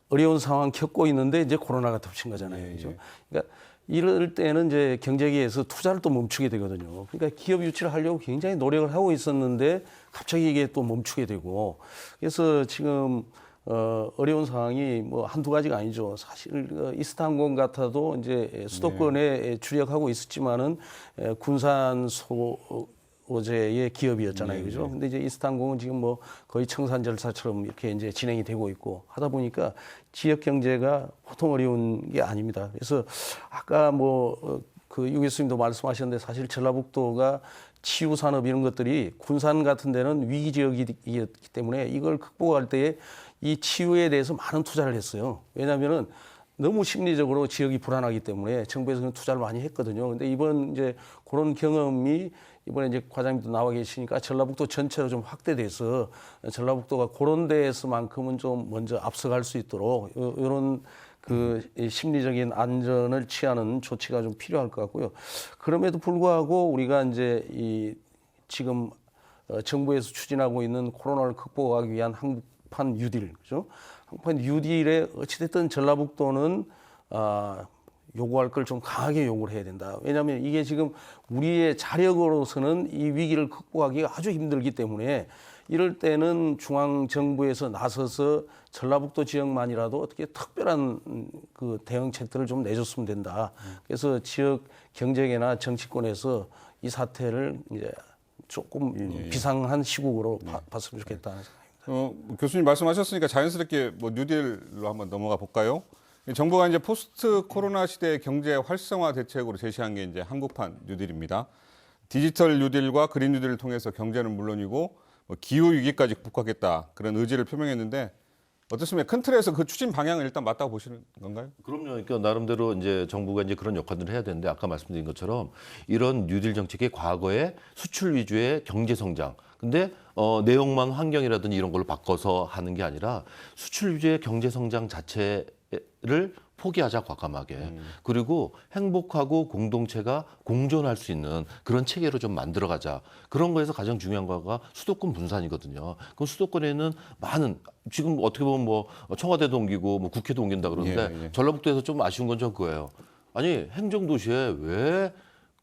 Speaker 2: 어려운 상황 겪고 있는데 이제 코로나가 덮친 거잖아요. 그죠? 그러니까 이럴 때는 이제 경제계에서 투자를 또 멈추게 되거든요. 그러니까 기업 유치를 하려고 굉장히 노력을 하고 있었는데 갑자기 이게 또 멈추게 되고 그래서 지금 어려운 상황이 뭐 한두 가지가 아니죠. 사실 이스타항공 같아도 이제 수도권에 주력하고 있었지만은 군산 소재의 기업이었잖아요. 그죠? 근데 이제 이스타항공은 지금 뭐 거의 청산절사처럼 이렇게 이제 진행이 되고 있고 하다 보니까 지역 경제가 보통 어려운 게 아닙니다. 그래서 아까 그 유 교수님도 말씀하셨는데 사실 전라북도가 치유 산업 이런 것들이 군산 같은 데는 위기 지역이기 때문에 이걸 극복할 때에 이 치유에 대해서 많은 투자를 했어요. 왜냐하면은 너무 심리적으로 지역이 불안하기 때문에 정부에서는 투자를 많이 했거든요. 근데 이번 이제 그런 경험이 이번에 이제 과장님도 나와 계시니까 전라북도 전체로 좀 확대돼서 전라북도가 그런 데에서만큼은 좀 먼저 앞서갈 수 있도록 이런 그 심리적인 안전을 취하는 조치가 좀 필요할 것 같고요. 그럼에도 불구하고 우리가 이제 이 지금 정부에서 추진하고 있는 코로나를 극복하기 위한 한국판 뉴딜, 그죠? 한국판 뉴딜에 어찌됐든 전라북도는 요구할 걸 좀 강하게 요구를 해야 된다. 왜냐하면 이게 지금 우리의 자력으로서는 이 위기를 극복하기가 아주 힘들기 때문에 이럴 때는 중앙 정부에서 나서서 전라북도 지역만이라도 어떻게 특별한 그 대응책들을 좀 내줬으면 된다. 그래서 지역 경제계나 정치권에서 이 사태를 이제 조금 비상한 시국으로 봤으면 좋겠다는 생각입니다.
Speaker 1: 교수님 말씀하셨으니까 자연스럽게 뭐 뉴딜로 한번 넘어가 볼까요? 정부가 이제 포스트 코로나 시대 경제 활성화 대책으로 제시한 게 이제 한국판 뉴딜입니다. 디지털 뉴딜과 그린 뉴딜을 통해서 경제는 물론이고 뭐 기후 위기까지 극복하겠다 그런 의지를 표명했는데 어떻습니까? 큰 틀에서 그 추진 방향은 일단 맞다고 보시는 건가요?
Speaker 5: 그럼요. 그러니까 나름대로 이제 정부가 이제 그런 역할들을 해야 되는데 아까 말씀드린 것처럼 이런 뉴딜 정책이 과거에 수출 위주의 경제 성장. 근데 내용만 환경이라든지 이런 걸로 바꿔서 하는 게 아니라 수출 위주의 경제 성장 자체를 포기하자 과감하게. 그리고 행복하고 공동체가 공존할 수 있는 그런 체계로 좀 만들어가자. 그런 거에서 가장 중요한 거가 수도권 분산이거든요. 그럼 수도권에는 많은 지금 어떻게 보면 뭐 청와대도 옮기고 뭐 국회도 옮긴다 그러는데 전라북도에서 좀 아쉬운 건 좀 그거예요. 아니 행정도시에 왜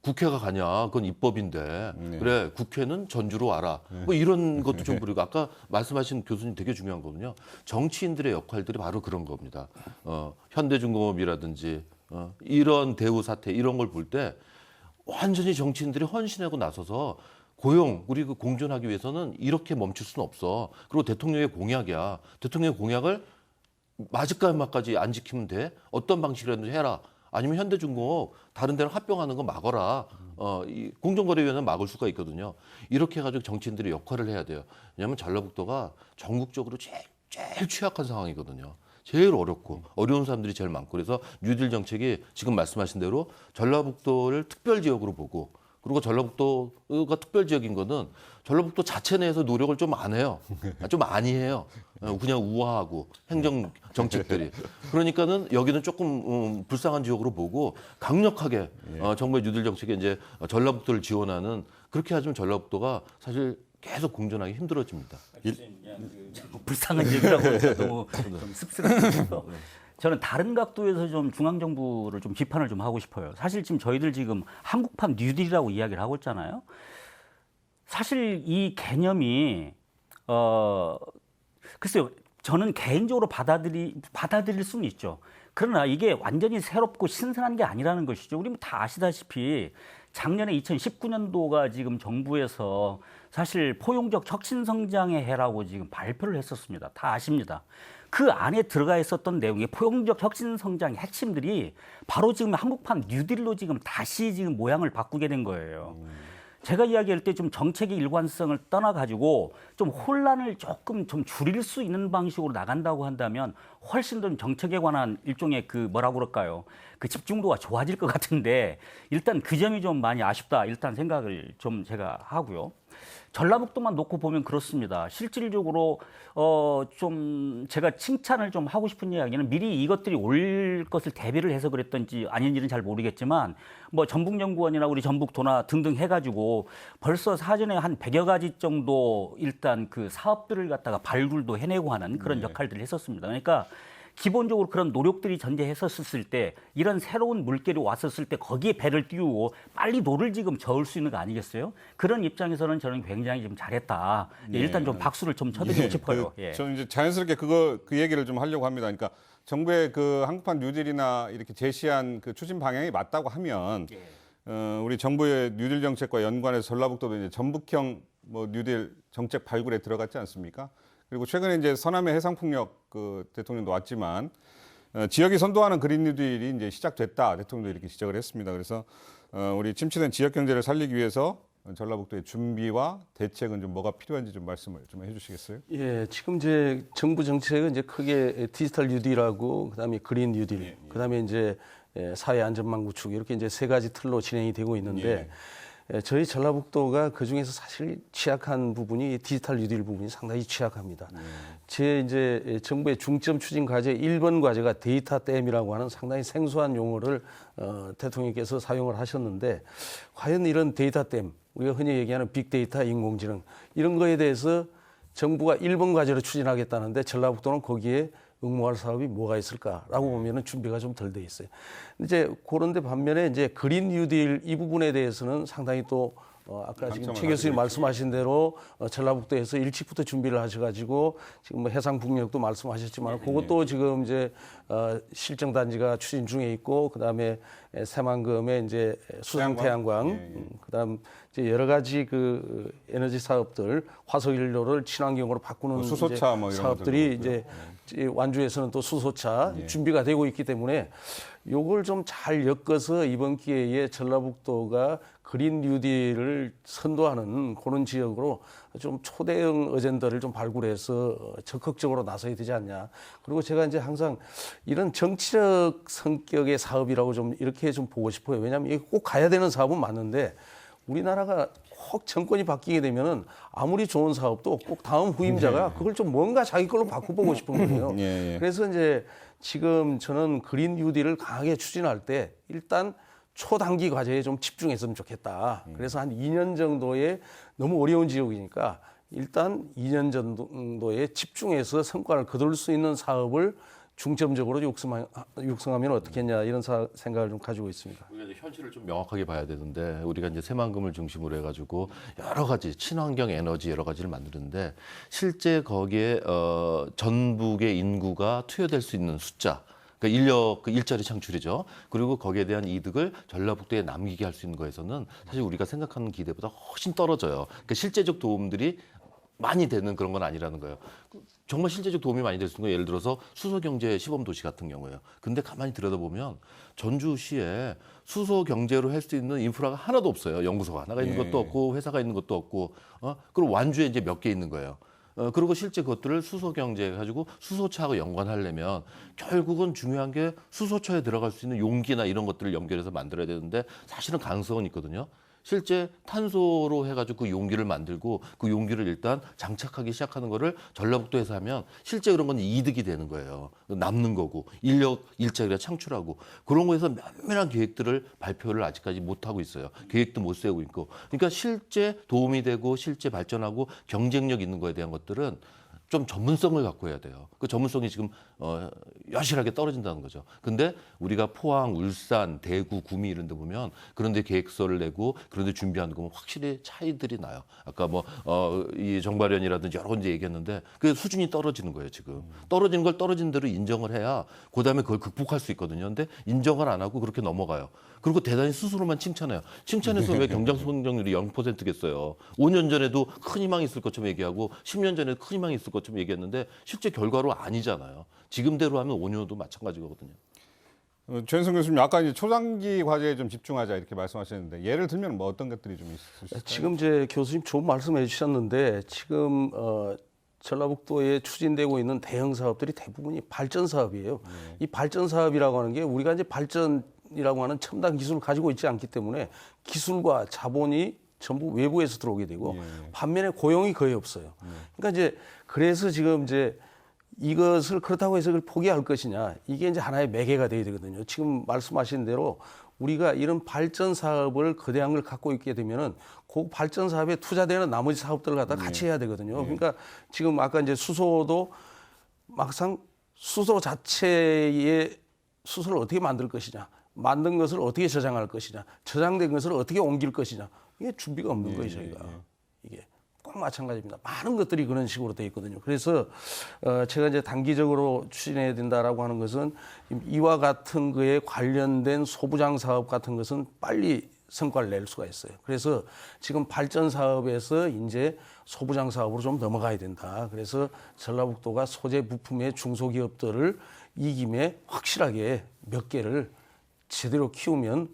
Speaker 5: 국회가 가냐? 그건 입법인데. 그래, 국회는 전주로 와라. 뭐 이런 것도 좀 부리고 아까 말씀하신 교수님 되게 중요한 거거든요. 정치인들의 역할들이 바로 그런 겁니다. 현대중공업이라든지 이런 대우 사태 이런 걸 볼 때 완전히 정치인들이 헌신하고 나서서 고용, 우리 그 공존하기 위해서는 이렇게 멈출 수는 없어. 그리고 대통령의 공약이야. 대통령의 공약을 마지막까지 안 지키면 돼. 어떤 방식이라든지 해라. 아니면 현대중공업 다른 데랑 합병하는 거 막어라. 이 공정거래위원회는 막을 수가 있거든요. 이렇게 해가지고 정치인들이 역할을 해야 돼요. 왜냐하면 전라북도가 전국적으로 제일 취약한 상황이거든요. 제일 어렵고 어려운 사람들이 제일 많고 그래서 뉴딜 정책이 지금 말씀하신 대로 전라북도를 특별 지역으로 보고 그리고 전라북도가 특별 지역인 거는 전라북도 자체 내에서 노력을 좀 안 해요. 좀 많이 해요. 그냥 우아하고 행정 정책들이. 그러니까는 여기는 조금 불쌍한 지역으로 보고 강력하게 정부의 뉴딜 정책에 이제 전라북도를 지원하는 그렇게 하시면 전라북도가 사실 계속 공존하기 힘들어집니다.
Speaker 4: 불쌍한 얘기라고 너무 좀 씁쓸해서 저는 다른 각도에서 좀 중앙정부를 좀 비판을 좀 하고 싶어요. 사실 지금 저희들 지금 한국판 뉴딜이라고 이야기를 하고 있잖아요. 사실 이 개념이 글쎄요. 저는 개인적으로 받아들일 수는 있죠. 그러나 이게 완전히 새롭고 신선한 게 아니라는 것이죠. 우리 다 아시다시피 작년에 2019년도가 지금 정부에서 사실 포용적 혁신 성장의 해라고 지금 발표를 했었습니다. 다 아십니다. 그 안에 들어가 있었던 내용이 포용적 혁신 성장의 핵심들이 바로 지금 한국판 뉴딜로 지금 다시 지금 모양을 바꾸게 된 거예요. 제가 이야기할 때 좀 정책의 일관성을 떠나가지고 좀 혼란을 조금 좀 줄일 수 있는 방식으로 나간다고 한다면 훨씬 더 정책에 관한 일종의 그 뭐라고 그럴까요? 그 집중도가 좋아질 것 같은데 일단 그 점이 좀 많이 아쉽다. 일단 생각을 좀 제가 하고요. 전라북도만 놓고 보면 그렇습니다. 실질적으로 좀 제가 칭찬을 좀 하고 싶은 이야기는 미리 이것들이 올 것을 대비를 해서 그랬던지 아닌지는 잘 모르겠지만 뭐 전북연구원이나 우리 전북도나 등등 해가지고 벌써 사전에 한 100여 가지 정도 일단 그 사업들을 갖다가 발굴도 해내고 하는 그런 역할들을 했었습니다. 그러니까 기본적으로 그런 노력들이 전제했었을 때 이런 새로운 물결이 왔었을 때 거기에 배를 띄우고 빨리 노를 지금 저을 수 있는 거 아니겠어요? 그런 입장에서는 저는 굉장히 좀 잘했다. 일단 좀 박수를 좀 쳐드리고 싶어요.
Speaker 1: 저는 이제 자연스럽게 그 얘기를 좀 하려고 합니다. 그러니까 정부의 그 한국판 뉴딜이나 이렇게 제시한 그 추진 방향이 맞다고 하면 우리 정부의 뉴딜 정책과 연관해서 전라북도도 이제 전북형 뭐 뉴딜 정책 발굴에 들어갔지 않습니까? 그리고 최근에 이제 서남의 해상풍력 그 대통령도 왔지만 지역이 선도하는 그린 뉴딜이 이제 시작됐다. 대통령도 이렇게 지적을 했습니다. 그래서 우리 침체된 지역 경제를 살리기 위해서 전라북도의 준비와 대책은 좀 뭐가 필요한지 좀 말씀을 좀 해주시겠어요?
Speaker 2: 예, 지금 이제 정부 정책은 이제 크게 디지털 뉴딜하고 그다음에 그린 뉴딜, 그다음에 이제 사회 안전망 구축 이렇게 이제 세 가지 틀로 진행이 되고 있는데 저희 전라북도가 그 중에서 사실 취약한 부분이 디지털 뉴딜 부분이 상당히 취약합니다. 제 이제 정부의 중점 추진 과제 1번 과제가 데이터 댐이라고 하는 상당히 생소한 용어를 대통령께서 사용을 하셨는데 과연 이런 데이터 댐, 우리가 흔히 얘기하는 빅데이터, 인공지능 이런 거에 대해서 정부가 1번 과제로 추진하겠다는데 전라북도는 거기에 응모할 사업이 뭐가 있을까라고 보면은 준비가 좀 덜 돼 있어요. 이제 그런데 반면에 이제 그린 뉴딜 이 부분에 대해서는 상당히 또 아까 지금 최 교수님 말씀하신 대로 전라북도에서 일찍부터 준비를 하셔가지고 지금 뭐 해상풍력도 말씀하셨지만 그것도 지금 이제 실정 단지가 추진 중에 있고 그다음에 새만금의 이제 수상태양광, 그다음 이제 여러 가지 그 에너지 사업들 화석 연료를 친환경으로 바꾸는
Speaker 1: 수소차 뭐 이런
Speaker 2: 사업들이 이제 완주에서는 또 수소차 준비가 되고 있기 때문에 요걸 좀 잘 엮어서 이번 기회에 전라북도가 그린 뉴딜을 선도하는 그런 지역으로 좀 초대형 어젠더를 좀 발굴해서 적극적으로 나서야 되지 않냐. 그리고 제가 이제 항상 이런 정치적 성격의 사업이라고 좀 이렇게 좀 보고 싶어요. 왜냐하면 이게 꼭 가야 되는 사업은 맞는데 우리나라가 꼭 정권이 바뀌게 되면은 아무리 좋은 사업도 꼭 다음 후임자가 그걸 좀 뭔가 자기 걸로 바꿔보고 싶은 거예요. 그래서 이제 지금 저는 그린 뉴딜을 강하게 추진할 때 일단 초단기 과제에 좀 집중했으면 좋겠다. 그래서 한 2년 정도의 너무 어려운 지역이니까 일단 2년 정도에 집중해서 성과를 거둘 수 있는 사업을 중점적으로 육성하면 어떻겠냐 이런 생각을 좀 가지고 있습니다.
Speaker 5: 우리가 이제 현실을 좀 명확하게 봐야 되는데 우리가 이제 새만금을 중심으로 해가지고 여러 가지 친환경 에너지 여러 가지를 만드는데 실제 거기에 전북의 인구가 투여될 수 있는 숫자. 그러니까 인력, 그 일자리 창출이죠. 그리고 거기에 대한 이득을 전라북도에 남기게 할 수 있는 거에서는 사실 우리가 생각하는 기대보다 훨씬 떨어져요. 그러니까 실제적 도움들이 많이 되는 그런 건 아니라는 거예요. 정말 실제적 도움이 많이 될 수 있는 거 예를 들어서 수소경제 시범도시 같은 경우에요. 근데 가만히 들여다보면 전주시에 수소경제로 할 수 있는 인프라가 하나도 없어요. 연구소가 하나가 있는 것도 없고 회사가 있는 것도 없고 그리고 완주에 이제 몇 개 있는 거예요. 그리고 실제 그것들을 수소경제 가지고 수소차하고 연관하려면 결국은 중요한 게 수소차에 들어갈 수 있는 용기나 이런 것들을 연결해서 만들어야 되는데 사실은 가능성은 있거든요. 실제 탄소로 해가지고 그 용기를 만들고 그 용기를 일단 장착하기 시작하는 거를 전라북도에서 하면 실제 그런 건 이득이 되는 거예요. 남는 거고 인력 일자리가 창출하고 그런 거에서 면밀한 계획들을 발표를 아직까지 못 하고 있어요. 계획도 못 세우고 있고. 그러니까 실제 도움이 되고 실제 발전하고 경쟁력 있는 거에 대한 것들은 좀 전문성을 갖고 해야 돼요. 그 전문성이 지금 여실하게 떨어진다는 거죠. 근데 우리가 포항, 울산, 대구, 구미 이런 데 보면 그런 데 계획서를 내고 그런 데 준비하는 거 보면 확실히 차이들이 나요. 아까 이 정발연이라든지 여러 군데 얘기했는데 그 수준이 떨어지는 거예요, 지금. 떨어지는 걸 떨어진 대로 인정을 해야 그다음에 그걸 극복할 수 있거든요. 근데 인정을 안 하고 그렇게 넘어가요. 그리고 대단히 스스로만 칭찬해요. 칭찬해서 왜 경장 성장률이 0%겠어요. 5년 전에도 큰 희망이 있을 것처럼 얘기하고 10년 전에도 큰 희망이 있을 것처럼 얘기했는데 실제 결과로 아니잖아요. 지금대로 하면 5년 후도 마찬가지거든요.
Speaker 1: 최현성 교수님, 아까 이제 초장기 과제에 좀 집중하자 이렇게 말씀하셨는데 예를 들면 뭐 어떤 것들이 좀 있으실까요?
Speaker 2: 지금 이제 교수님 좋은 말씀해 주셨는데 지금 전라북도에 추진되고 있는 대형 사업들이 대부분이 발전 사업이에요. 이 발전 사업이라고 하는 게 우리가 이제 발전이라고 하는 첨단 기술을 가지고 있지 않기 때문에 기술과 자본이 전부 외부에서 들어오게 되고 반면에 고용이 거의 없어요. 그러니까 이제 그래서 지금 이제 이것을 그렇다고 해서 그걸 포기할 것이냐, 이게 이제 하나의 매개가 돼야 되거든요. 지금 말씀하신 대로 우리가 이런 발전 사업을 거대한 걸 갖고 있게 되면은 그 발전 사업에 투자되는 나머지 사업들을 갖다 같이 해야 되거든요. 그러니까 지금 아까 이제 수소도 막상 수소 자체의 수소를 어떻게 만들 것이냐, 만든 것을 어떻게 저장할 것이냐, 저장된 것을 어떻게 옮길 것이냐, 이게 준비가 없는 거예요, 저희가. 이게 꼭 마찬가지입니다. 많은 것들이 그런 식으로 되어 있거든요. 그래서 제가 이제 단기적으로 추진해야 된다라고 하는 것은 이와 같은 거에 관련된 소부장 사업 같은 것은 빨리 성과를 낼 수가 있어요. 그래서 지금 발전 사업에서 이제 소부장 사업으로 좀 넘어가야 된다. 그래서 전라북도가 소재 부품의 중소기업들을 이 김에 확실하게 몇 개를 제대로 키우면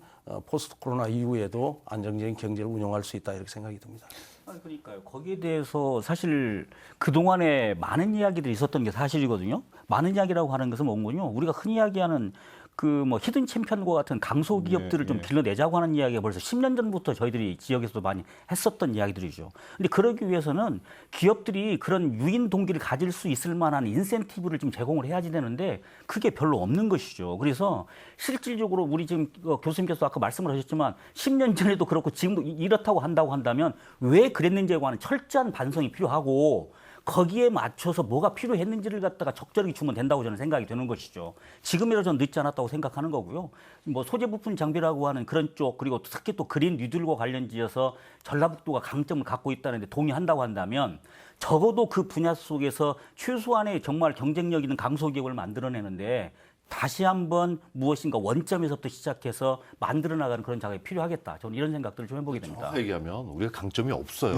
Speaker 2: 포스트 코로나 이후에도 안정적인 경제를 운영할 수 있다, 이렇게 생각이 듭니다.
Speaker 4: 아니, 그러니까요. 거기에 대해서 사실 그동안에 많은 이야기들이 있었던 게 사실이거든요. 많은 이야기라고 하는 것은 뭔군요. 우리가 흔히 이야기하는 그 뭐 히든 챔피언과 같은 강소기업들을 좀 길러내자고 하는 이야기가 벌써 10년 전부터 저희들이 지역에서도 많이 했었던 이야기들이죠. 근데 그러기 위해서는 기업들이 그런 유인 동기를 가질 수 있을 만한 인센티브를 좀 제공을 해야지 되는데 그게 별로 없는 것이죠. 그래서 실질적으로 우리 지금 교수님께서 아까 말씀을 하셨지만 10년 전에도 그렇고 지금도 이렇다고 한다고 한다면 왜 그랬는지에 관한 철저한 반성이 필요하고 거기에 맞춰서 뭐가 필요했는지를 갖다가 적절하게 주면 된다고 저는 생각이 드는 것이죠. 지금이라도 전 늦지 않았다고 생각하는 거고요. 뭐 소재 부품 장비라고 하는 그런 쪽, 그리고 특히 또 그린 뉴딜과 관련지어서 전라북도가 강점을 갖고 있다는데 동의한다고 한다면 적어도 그 분야 속에서 최소한의 정말 경쟁력 있는 강소기업을 만들어내는데 다시 한번 무엇인가 원점에서부터 시작해서 만들어 나가는 그런 작업이 필요하겠다. 저는 이런 생각들을 좀 해보게 됩니다.
Speaker 5: 정확하게 얘기하면 우리가 강점이 없어요.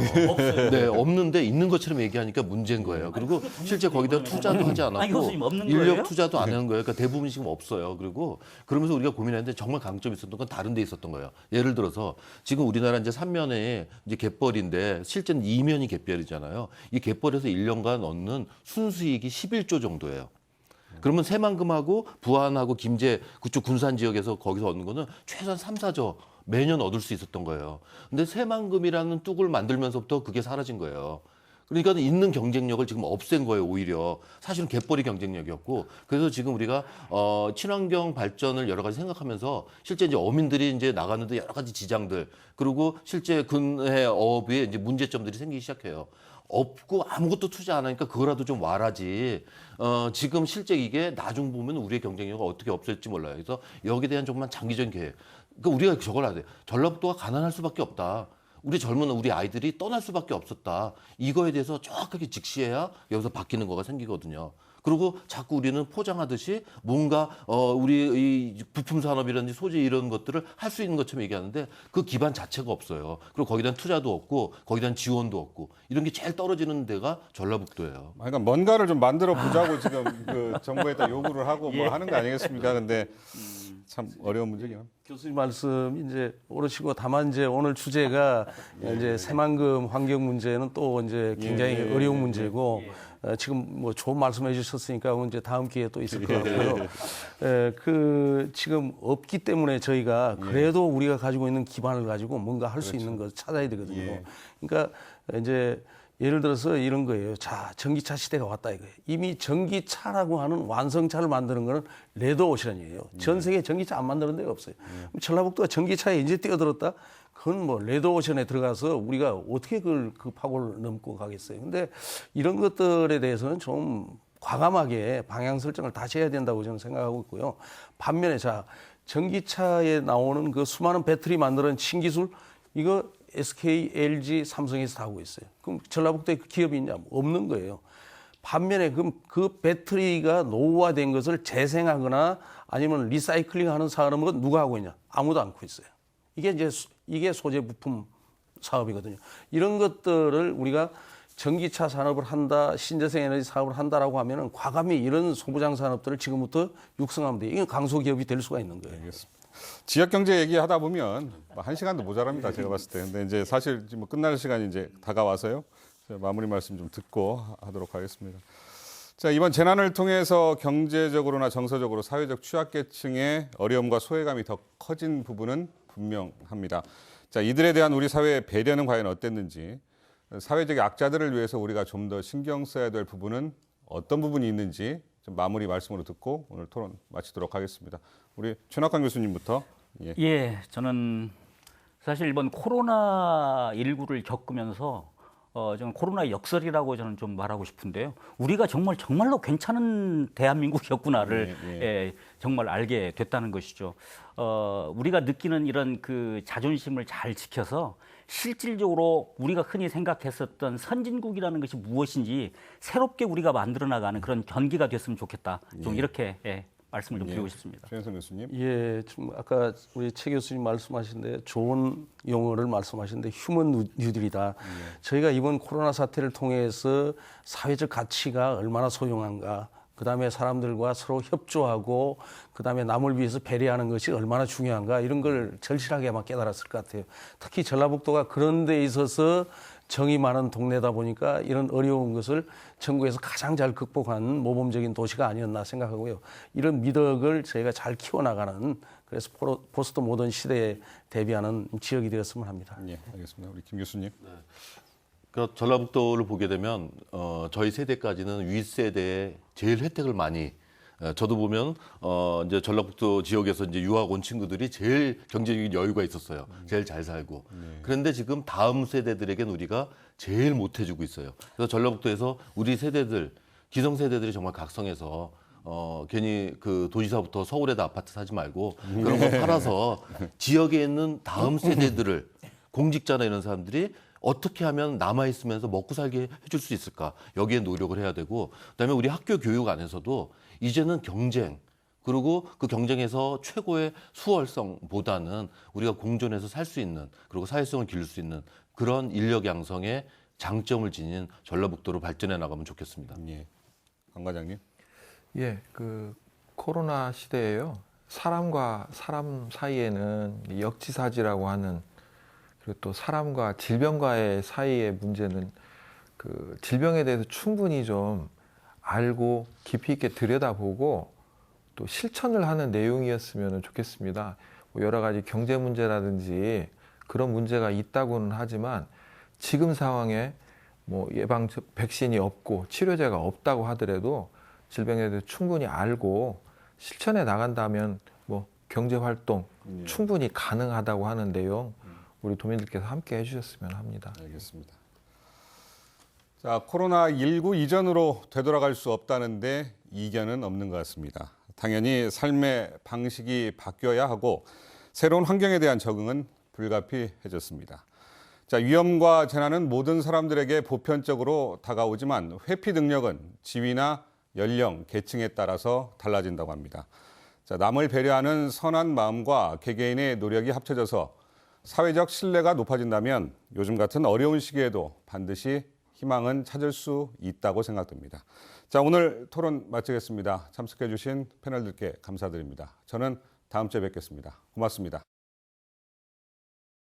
Speaker 5: 네, 없는데 있는 것처럼 얘기하니까 문제인 거예요. 그리고 실제 거기다 투자도 하지 않았고
Speaker 4: 아니, 교수님, 없는
Speaker 5: 인력
Speaker 4: 거예요?
Speaker 5: 투자도 안 하는 거예요. 그러니까 대부분 지금 없어요. 그리고 그러면서 우리가 고민했는데 정말 강점이 있었던 건 다른 데 있었던 거예요. 예를 들어서 지금 우리나라 이제 3면에 이제 갯벌인데 실제는 2면이 갯벌이잖아요. 이 갯벌에서 1년간 얻는 순수익이 11조 정도예요. 그러면 새만금하고 부안하고 김제 그쪽 군산 지역에서 거기서 얻는 거는 최소한 3, 4조 매년 얻을 수 있었던 거예요. 근데 새만금이라는 뚝을 만들면서부터 그게 사라진 거예요. 그러니까 있는 경쟁력을 지금 없앤 거예요, 오히려. 사실은 갯벌이 경쟁력이었고. 그래서 지금 우리가 친환경 발전을 여러 가지 생각하면서 실제 이제 어민들이 이제 나가는데 여러 가지 지장들, 그리고 실제 근해 어업에 이제 문제점들이 생기기 시작해요. 없고 아무것도 투자 안 하니까 그거라도 좀 와라지. 지금 실제 이게 나중 보면 우리의 경쟁력이 어떻게 없을지 몰라요. 그래서 여기에 대한 정말 장기적인 계획. 그러니까 우리가 저걸 해야 돼. 전라북도가 가난할 수밖에 없다. 우리 젊은 우리 아이들이 떠날 수밖에 없었다. 이거에 대해서 정확하게 직시해야 여기서 바뀌는 거가 생기거든요. 그리고 자꾸 우리는 포장하듯이 뭔가 우리 이 부품 산업이라든지 소재 이런 것들을 할 수 있는 것처럼 얘기하는데 그 기반 자체가 없어요. 그리고 거기에 대한 투자도 없고 거기에 대한 지원도 없고 이런 게 제일 떨어지는 데가 전라북도예요.
Speaker 1: 그러니까 뭔가를 좀 만들어 보자고 지금 그 정부에다 요구를 하고 뭐 하는 거 아니겠습니까? 근데 참 어려운 문제긴 합니다.
Speaker 2: 교수님 말씀 이제 오르시고 다만 이제 오늘 주제가 이제 새만금 환경 문제는 또 이제 굉장히 어려운 문제고 지금 뭐 좋은 말씀해 주셨으니까 이제 다음 기회에 또 있을 것 같고요. 그 지금 없기 때문에 저희가 그래도 우리가 가지고 있는 기반을 가지고 뭔가 할 수 있는 걸 찾아야 되거든요. 그러니까 이제 예를 들어서 이런 거예요. 자, 전기차 시대가 왔다 이거예요. 이미 전기차라고 하는 완성차를 만드는 거는 레드오션이에요. 전 세계 전기차 안 만드는 데가 없어요. 전라북도가 전기차에 이제 뛰어들었다? 그건 뭐 레드오션에 들어가서 우리가 어떻게 그 파고를 넘고 가겠어요. 근데 이런 것들에 대해서는 좀 과감하게 방향 설정을 다시 해야 된다고 저는 생각하고 있고요. 반면에 자, 전기차에 나오는 그 수많은 배터리 만드는 신기술 이거 SK, LG, 삼성에서 다 하고 있어요. 그럼 전라북도에 그 기업이 있냐? 없는 거예요. 반면에 그 배터리가 노후화된 것을 재생하거나 아니면 리사이클링 하는 사업은 누가 하고 있냐? 아무도 않고 있어요. 이게 소재 부품 사업이거든요. 이런 것들을 우리가 전기차 산업을 한다, 신재생 에너지 사업을 한다라고 하면은 과감히 이런 소부장 산업들을 지금부터 육성하면 돼요. 이건 강소기업이 될 수가 있는 거예요.
Speaker 1: 알겠습니다. 지역 경제 얘기하다 보면 한 시간도 모자랍니다. 제가 봤을 때. 근데 이제 사실 지금 끝날 시간이 이제 다가와서요. 제가 마무리 말씀 좀 듣고 하도록 하겠습니다. 자, 이번 재난을 통해서 경제적으로나 정서적으로 사회적 취약계층의 어려움과 소외감이 더 커진 부분은 분명합니다. 자, 이들에 대한 우리 사회의 배려는 과연 어땠는지, 사회적 약자들을 위해서 우리가 좀 더 신경 써야 될 부분은 어떤 부분이 있는지 좀 마무리 말씀으로 듣고 오늘 토론 마치도록 하겠습니다. 우리 최낙관 교수님부터.
Speaker 4: 예, 저는 사실 이번 코로나19를 겪으면서 저는 코로나 역설이라고 저는 좀 말하고 싶은데요. 우리가 정말로 괜찮은 대한민국이었구나를 정말 알게 됐다는 것이죠. 우리가 느끼는 이런 그 자존심을 잘 지켜서 실질적으로 우리가 흔히 생각했었던 선진국이라는 것이 무엇인지 새롭게 우리가 만들어 나가는 그런 견기가 됐으면 좋겠다. 좀 이렇게 말씀을 좀 드리고 싶습니다.
Speaker 1: 최현성 교수님.
Speaker 2: 예, 좀 아까 우리 최 교수님 말씀하신데 좋은 용어를 말씀하셨는데 휴먼 뉴딜이다. 저희가 이번 코로나 사태를 통해서 사회적 가치가 얼마나 소중한가, 그다음에 사람들과 서로 협조하고 그다음에 남을 위해서 배려하는 것이 얼마나 중요한가 이런 걸 절실하게 아마 깨달았을 것 같아요. 특히 전라북도가 그런 데 있어서 정이 많은 동네다 보니까 이런 어려운 것을 전국에서 가장 잘 극복한 모범적인 도시가 아니었나 생각하고요. 이런 미덕을 저희가 잘 키워나가는 그래서 포스트 모던 시대에 대비하는 지역이 되었으면 합니다.
Speaker 1: 예, 알겠습니다. 우리 김 교수님.
Speaker 5: 그 전라북도를 보게 되면 저희 세대까지는 윗세대에 제일 혜택을 많이 저도 보면 이제 전라북도 지역에서 이제 유학 온 친구들이 제일 경제적인 여유가 있었어요. 제일 잘 살고. 그런데 지금 다음 세대들에겐 우리가 제일 못 해주고 있어요. 그래서 전라북도에서 우리 세대들, 기성 세대들이 정말 각성해서 괜히 그 도지사부터 서울에다 아파트 사지 말고 그런 거 팔아서 지역에 있는 다음 세대들을 공직자나 이런 사람들이 어떻게 하면 남아있으면서 먹고 살게 해줄 수 있을까? 여기에 노력을 해야 되고, 그다음에 우리 학교 교육 안에서도 이제는 경쟁, 그리고 그 경쟁에서 최고의 수월성보다는 우리가 공존해서 살 수 있는, 그리고 사회성을 기를 수 있는 그런 인력 양성에 장점을 지닌 전라북도로 발전해 나가면 좋겠습니다.
Speaker 1: 예. 강 과장님.
Speaker 3: 예, 그 코로나 시대에요. 사람과 사람 사이에는 역지사지라고 하는, 그리고 또 사람과 질병과의 사이의 문제는 그 질병에 대해서 충분히 좀 알고 깊이 있게 들여다보고 또 실천을 하는 내용이었으면 좋겠습니다. 뭐 여러 가지 경제 문제라든지 그런 문제가 있다고는 하지만 지금 상황에 뭐 예방 백신이 없고 치료제가 없다고 하더라도 질병에 대해서 충분히 알고 실천해 나간다면 뭐 경제 활동 충분히 가능하다고 하는 내용 우리 도민들께서 함께 해주셨으면 합니다.
Speaker 1: 알겠습니다. 자, 코로나19 이전으로 되돌아갈 수 없다는데 이견은 없는 것 같습니다. 당연히 삶의 방식이 바뀌어야 하고 새로운 환경에 대한 적응은 불가피해졌습니다. 자, 위험과 재난은 모든 사람들에게 보편적으로 다가오지만 회피 능력은 지위나 연령, 계층에 따라서 달라진다고 합니다. 자, 남을 배려하는 선한 마음과 개개인의 노력이 합쳐져서 사회적 신뢰가 높아진다면 요즘 같은 어려운 시기에도 반드시 희망은 찾을 수 있다고 생각됩니다. 자, 오늘 토론 마치겠습니다. 참석해 주신 패널들께 감사드립니다. 저는 다음 주에 뵙겠습니다. 고맙습니다.